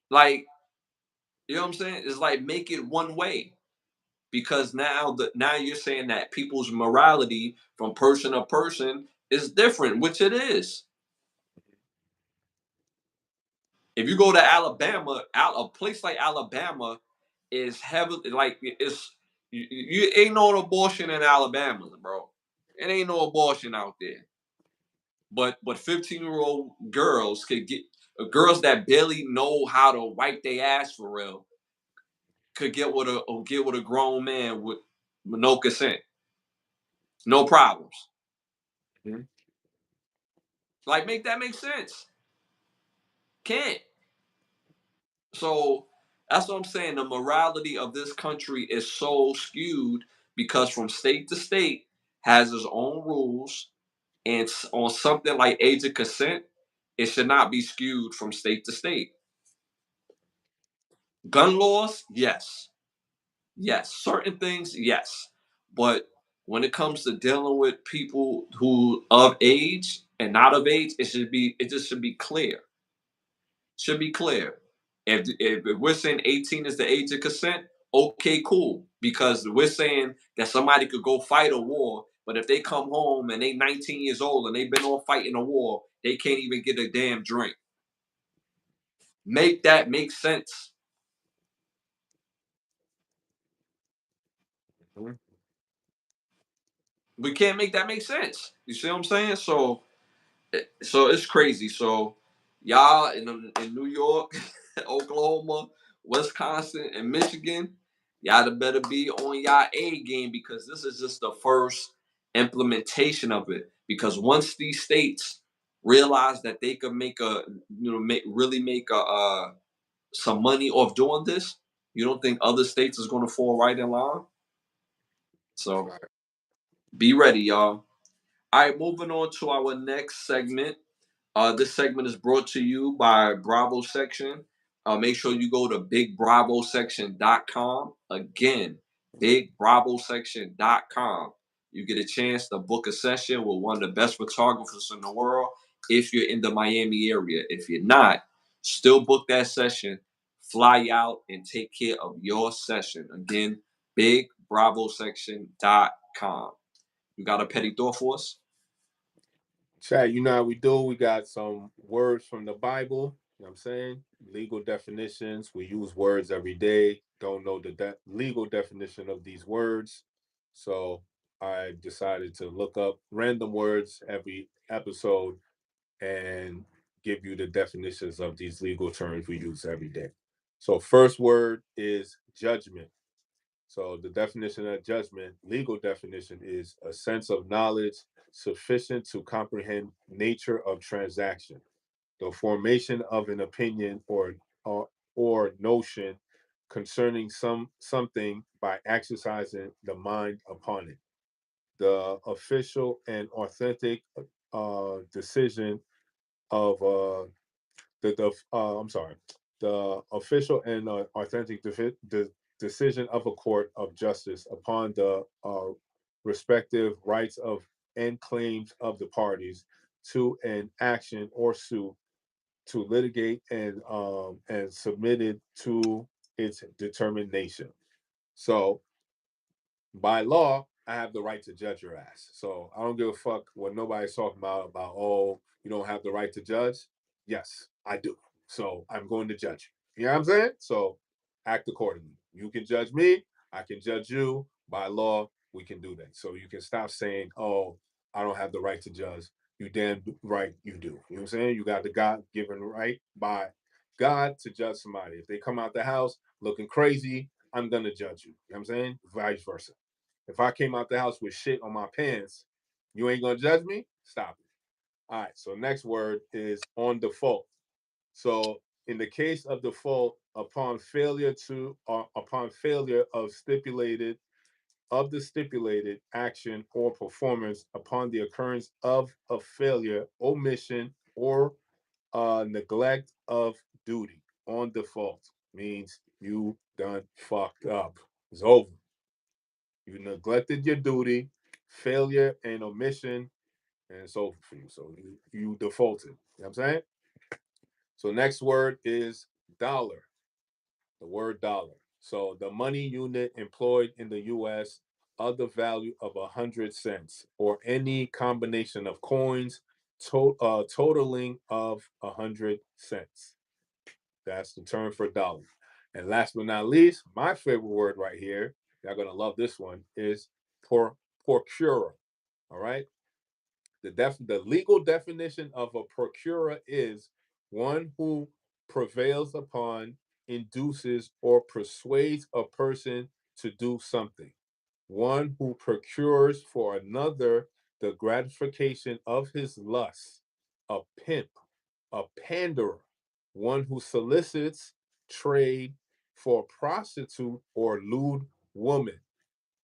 Like, you know what I'm saying? It's like make it one way. Because now you're saying that people's morality from person to person is different, which it is. If you go to Alabama, a place like Alabama is heavily like it's you ain't no abortion in Alabama, bro. It ain't no abortion out there. But 15-year-old girls could get girls that barely know how to wipe their ass for real could get with a grown man with no consent, no problems. Mhm. Like make that make sense? Can't. So that's what I'm saying. The morality of this country is so skewed because from state to state has its own rules, And on something like age of consent, it should not be skewed from state to state. Gun laws, yes. Yes. Certain things, yes. But when it comes to dealing with people who of age and not of age, it just should be clear. Should be clear. If we're saying 18 is the age of consent, okay, cool. Because we're saying that somebody could go fight a war, but if they come home and they 19 years old and they've been on fighting a war, they can't even get a damn drink. Make that make sense. Mhm. We can't make that make sense. You see what I'm saying? So it's crazy. So y'all in New York, Oklahoma, Wisconsin, and Michigan, y'all better be on y'all A game because this is just the first implementation of it. Because once these states realize that they could make a really make a some money off doing this, you don't think other states is going to fall right in line? So Right. be ready, y'all. All right, moving on to our next segment. This segment is brought to you by Bravo Section. Make sure you go to bigbravosection.com. Again, bigbravosection.com. You get a chance to book a session with one of the best photographers in the world if you're in the Miami area. If you're not, still book that session, fly out, and take care of your session. Again, bigbravosection.com. You got a petty thought for us? Chat, you know how we do. We got some words from the Bible. You know what I'm saying? Legal definitions. We use words every day. Don't know the legal definition of these words. So I decided to look up random words every episode and give you the definitions of these legal terms we use every day. So first word is judgment. So the definition of judgment, legal definition, is a sense of knowledge sufficient to comprehend nature of transaction, the formation of an opinion or notion concerning something by exercising the mind upon it. The official and authentic decision of I'm sorry, the official and authentic decision of a court of justice upon the respective rights of and claims of the parties to an action or suit to litigate and submitted to its determination. So by law, I have the right to judge your ass. So I don't give a fuck what nobody's talking about, oh, you don't have the right to judge. Yes, I do. So I'm going to judge you. You know what I'm saying? So act accordingly. You can judge me, I can judge you. By law, we can do that. So you can stop saying, oh, I don't have the right to judge. You damn right you do. You know what I'm saying? You got the God given right by God to judge somebody. If they come out the house looking crazy, I'm gonna judge you. You know what I'm saying? Vice versa. If I came out the house with shit on my pants, you ain't gonna judge me? Stop it. All right. So next word is on default. So in the case of default, upon failure of the stipulated action or performance, upon the occurrence of a failure, omission, or neglect of duty, on default means you done fucked up. It's over. You neglected your duty, failure and omission, and it's over for you. So you defaulted. You know what I'm saying? So next word is dollar. The word dollar. So the money unit employed in the US of the value of 100 cents or any combination of coins totaling of 100 cents. That's the term for dollar. And last but not least, my favorite word right here, y'all gonna love this one, is procurer. All right. The legal definition of a procurer is one who prevails upon, induces, or persuades a person to do something. One who procures for another the gratification of his lust. A pimp, a panderer, one who solicits trade for a prostitute or lewd woman,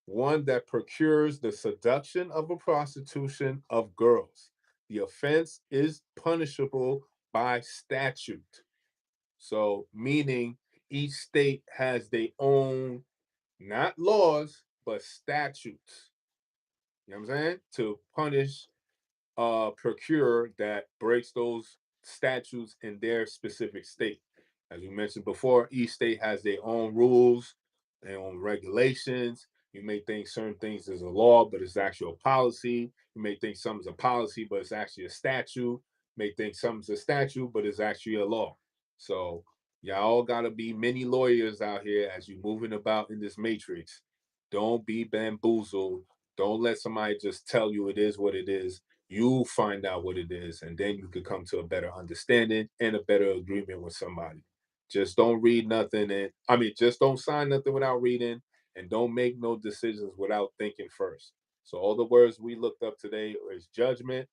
one that procures the seduction of a prostitution of girls. The offense is punishable by statute. So, meaning each state has their own, not laws, but statutes. You know what I'm saying? To punish procurer that breaks those statutes in their specific state. As we mentioned before, each state has their own rules, their own regulations. You may think certain things is a law, but it's actually a policy. You may think something's a policy, but it's actually a statute. You may think something's a statute, but it's actually a law. So y'all gotta be many lawyers out here as you moving about in this matrix. Don't be bamboozled. Don't let somebody just tell you it is what it is. You find out what it is, and then you could come to a better understanding and a better agreement with somebody. Just don't read nothing, and I mean, just don't sign nothing without reading, and don't make no decisions without thinking first. So all the words we looked up today is judgment,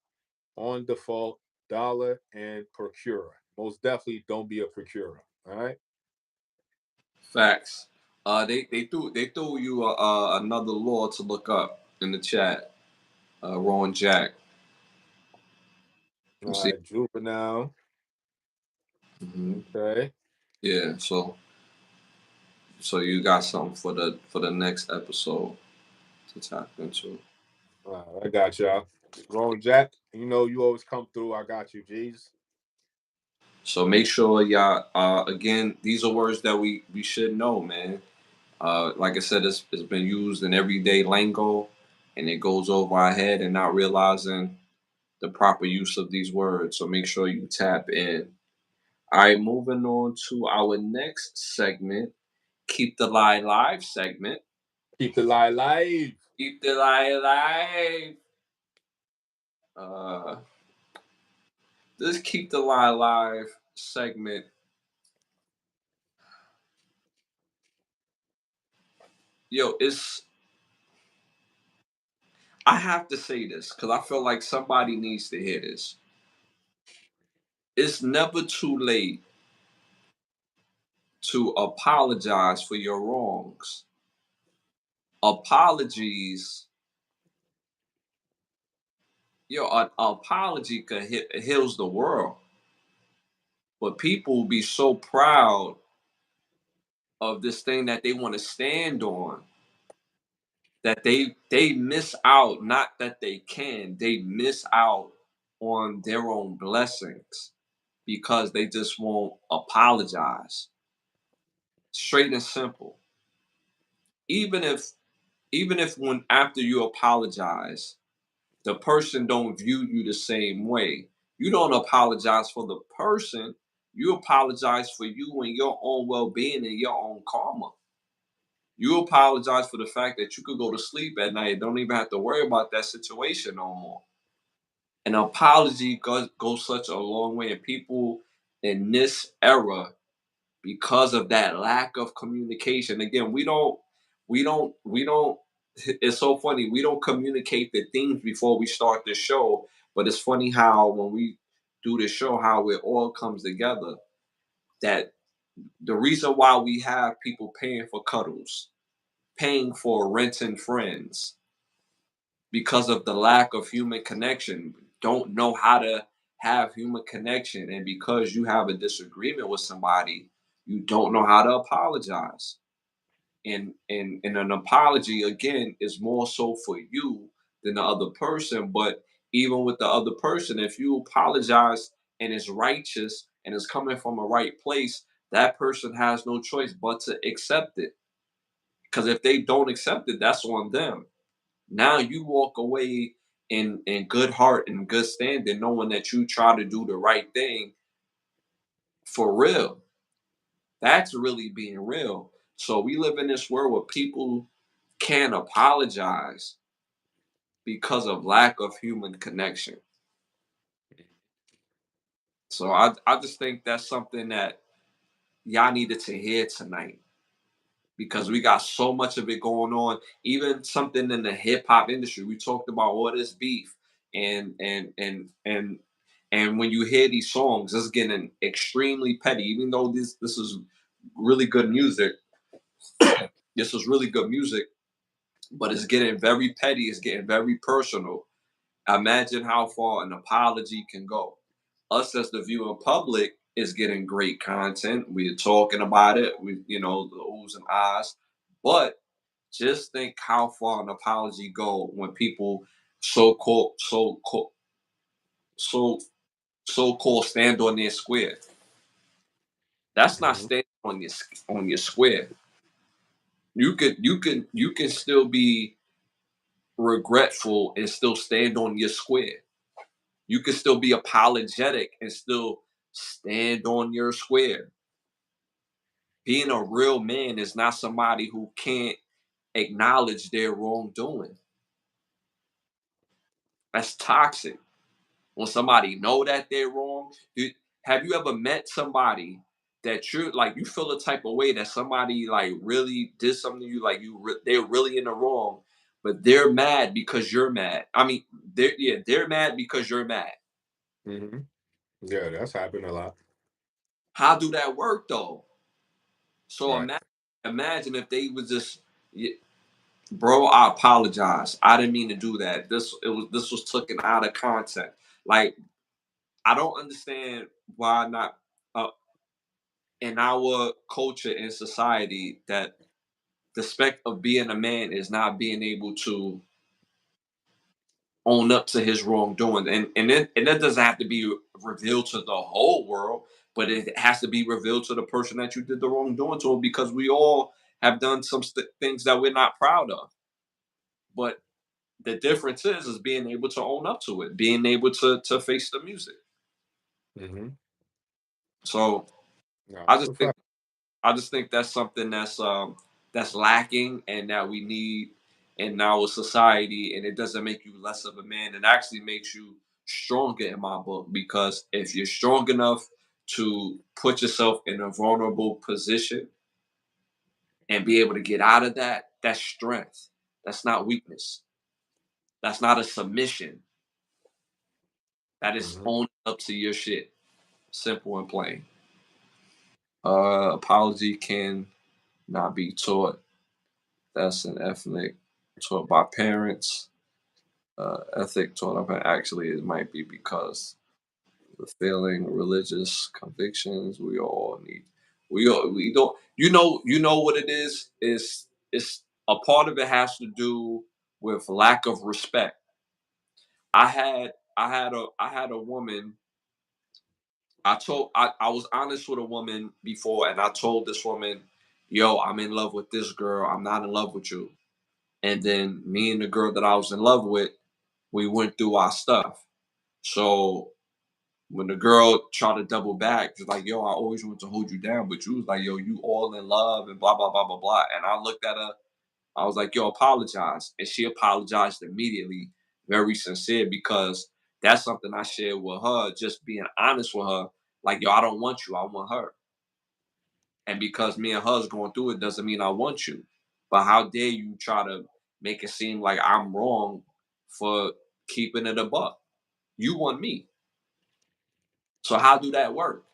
on default, dollar, and procurer. Most definitely don't be a procurer. All right. Facts. They threw you another law to look up in the chat. Ron Jack. You All see? right. Juvenile. Hmm. Okay. Yeah. So you got something for the next episode to tap into. All right, I got y'all. Wrong, Jack. You know you always come through. I got you, G's. So make sure y'all. Again, these are words that we should know, man. Like I said, it's been used in everyday lingo, and it goes over our head and not realizing the proper use of these words. So make sure you tap in. All right, moving on to our next segment, Keep the Lie Live segment. Keep the lie alive. Keep the Lie Live. Uh, this Keep the Lie Live segment. Yo, I have to say this because I feel like somebody needs to hear this. It's never too late to apologize for your wrongs. Apologies, an apology could heals the world. But people be so proud of this thing that they want to stand on that they miss out. Not that they miss out on their own blessings because they just won't apologize. Straight and simple. Even if when after you apologize, the person don't view you the same way. You don't apologize for the person. You apologize for you and your own well-being and your own karma. You apologize for the fact that you could go to sleep at night and don't even have to worry about that situation no more. An apology goes such a long way, and people in this era, because of that lack of communication. Again, we don't. It's so funny. We don't communicate the things before we start the show, but it's funny how when we do the show, how it all comes together. That the reason why we have people paying for cuddles, paying for renting friends, because of the lack of human connection. Don't know how to have human connection, and because you have a disagreement with somebody, you don't know how to apologize. And an apology again is more so for you than the other person. But even with the other person, if you apologize and it's righteous and it's coming from a right place, that person has no choice but to accept it. Because if they don't accept it, that's on them. Now you walk away in good heart and good standing, knowing that you try to do the right thing for real. That's really being real. So we live in this world where people can't apologize because of lack of human connection. So I just think that's something that y'all needed to hear tonight because we got so much of it going on. Even something in the hip hop industry, we talked about all this beef and when you hear these songs, it's getting extremely petty. Even though this is really good music, this is really good music, but it's getting very petty. It's getting very personal. Imagine how far an apology can go. Us as the viewing public is getting great content. We're talking about it. We, the oohs and ahs. But just think how far an apology go when people so so called stand on their square. That's not Mm-hmm. standing on your square. You can still be regretful and still stand on your square. You can still be apologetic and still stand on your square. Being a real man is not somebody who can't acknowledge their wrongdoing. That's toxic. When somebody know that they're wrong, have you ever met somebody that you're like you feel a type of way that somebody like really did something to you, like they're really in the wrong, but they're mad because you're mad. I mean, they're mad because you're mad. Mm-hmm. Yeah, that's happened a lot. How do that work though? So Right. imagine if they was just, bro, I apologize. I didn't mean to do that. This was taken out of context. Like, I don't understand why not, uh, in our culture and society, that the spec of being a man is not being able to own up to his wrongdoing, and that doesn't have to be revealed to the whole world, but it has to be revealed to the person that you did the wrongdoing to, because we all have done some things that we're not proud of. But the difference is being able to own up to it, being able to face the music. Mm-hmm. So No, I that's just a think fact. I just think that's something that's lacking and that we need in our society, and it doesn't make you less of a man. It actually makes you stronger in my book, because if you're strong enough to put yourself in a vulnerable position and be able to get out of that, that's strength. That's not weakness. That's not a submission. That is Mm-hmm. owning up to your shit. Simple and plain. Apology can not be taught. That's an ethnic taught by parents. Ethic taught by actually it might be because the failing religious convictions we all need. We don't you know what it is? It's a part of it has to do with lack of respect. I had a woman. I was honest with a woman before, and I told this woman, yo, I'm in love with this girl. I'm not in love with you. And then me and the girl that I was in love with, we went through our stuff. So when the girl tried to double back, she's like, yo, I always want to hold you down, but you was like, yo, you all in love and blah, blah, blah, blah, blah. And I looked at her, I was like, yo, apologize. And she apologized immediately, very sincere, because that's something I shared with her, just being honest with her. Like, yo, I don't want you, I want her. And because me and her's going through it doesn't mean I want you. But how dare you try to make it seem like I'm wrong for keeping it a buck? You want me. So how do that work?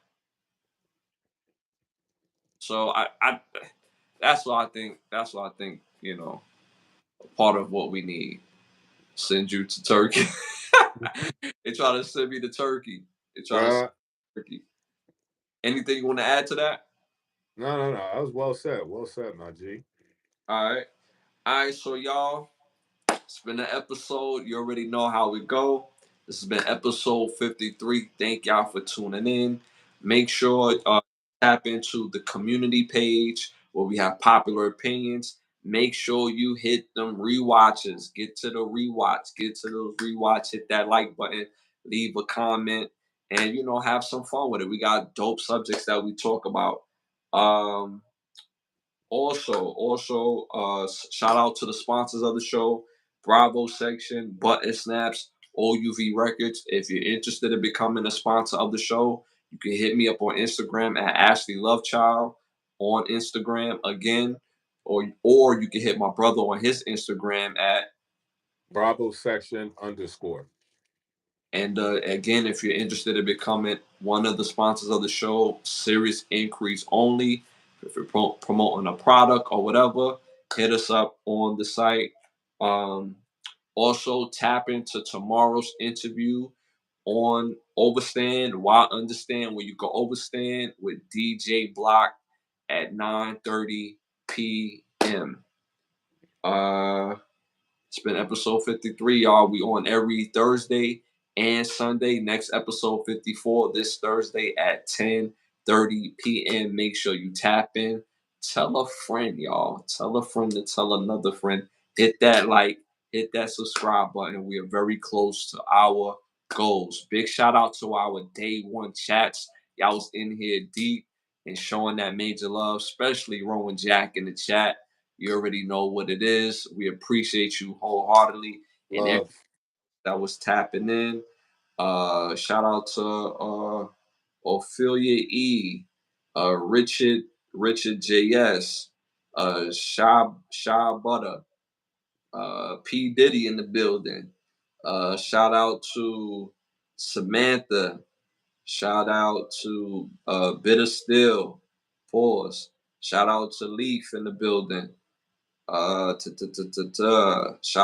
So I that's what I think. That's what I think. Part of what we need. Send you to Turkey. They try to send me to Turkey. They try to send Uh, me to Turkey. Anything you want to add to that? no, no, no. That was well said. Well said, my G. All right. All right. So y'all, it's been an episode. You already know how we go. This has been episode 53. Thank y'all for tuning in. Make sure tap into the community page where we have popular opinions. Make sure you hit them rewatches. Get to the rewatch. Get to those rewatch. Hit that like button. Leave a comment. And have some fun with it. We got dope subjects that we talk about. Um, also, shout out to the sponsors of the show: Bravo Section, Button Snaps, OUV Records. If you're interested in becoming a sponsor of the show, you can hit me up on Instagram at Ashley Lovechild on Instagram again, or you can hit my brother on his Instagram at. Bravo section underscore. And again, if you're interested in becoming one of the sponsors of the show, serious increase only. If you're promoting a product or whatever, hit us up on the site. Um, Also, tap into tomorrow's interview on Overstand, Why Understand, where you can overstand with DJ Block at 9:30 p.m. It's been episode 53, y'all. We on every Thursday and Sunday. Next episode 54 this Thursday at 10:30 p.m. Make sure you tap in. Tell a friend, y'all. Tell a friend to tell another friend. Hit that like, hit that subscribe button. We are very close to our goals. Big shout out to our day one chats. Y'all was in here deep and showing that major love, especially Rowan Jack in the chat. You already know what it is. We appreciate you wholeheartedly and everyone Love. that was tapping in. Shout out to Ophelia E, Richard JS, Shy Butter, P Diddy in the building. Shout out to Samantha. Shout out to Bitter Still. Pause. Shout out to Leaf in the building. Shout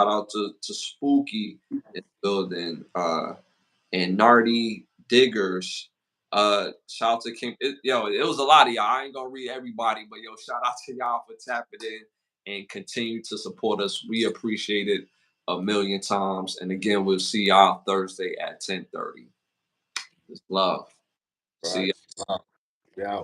out to Spooky in the building. And Nardy Diggers. Shout out to King. It was a lot of y'all. I ain't gonna read everybody, but shout out to y'all for tapping in and continue to support us. We appreciate it a million times. And again, we'll see y'all Thursday at 10:30. It's love. See Right. Wow. Yeah.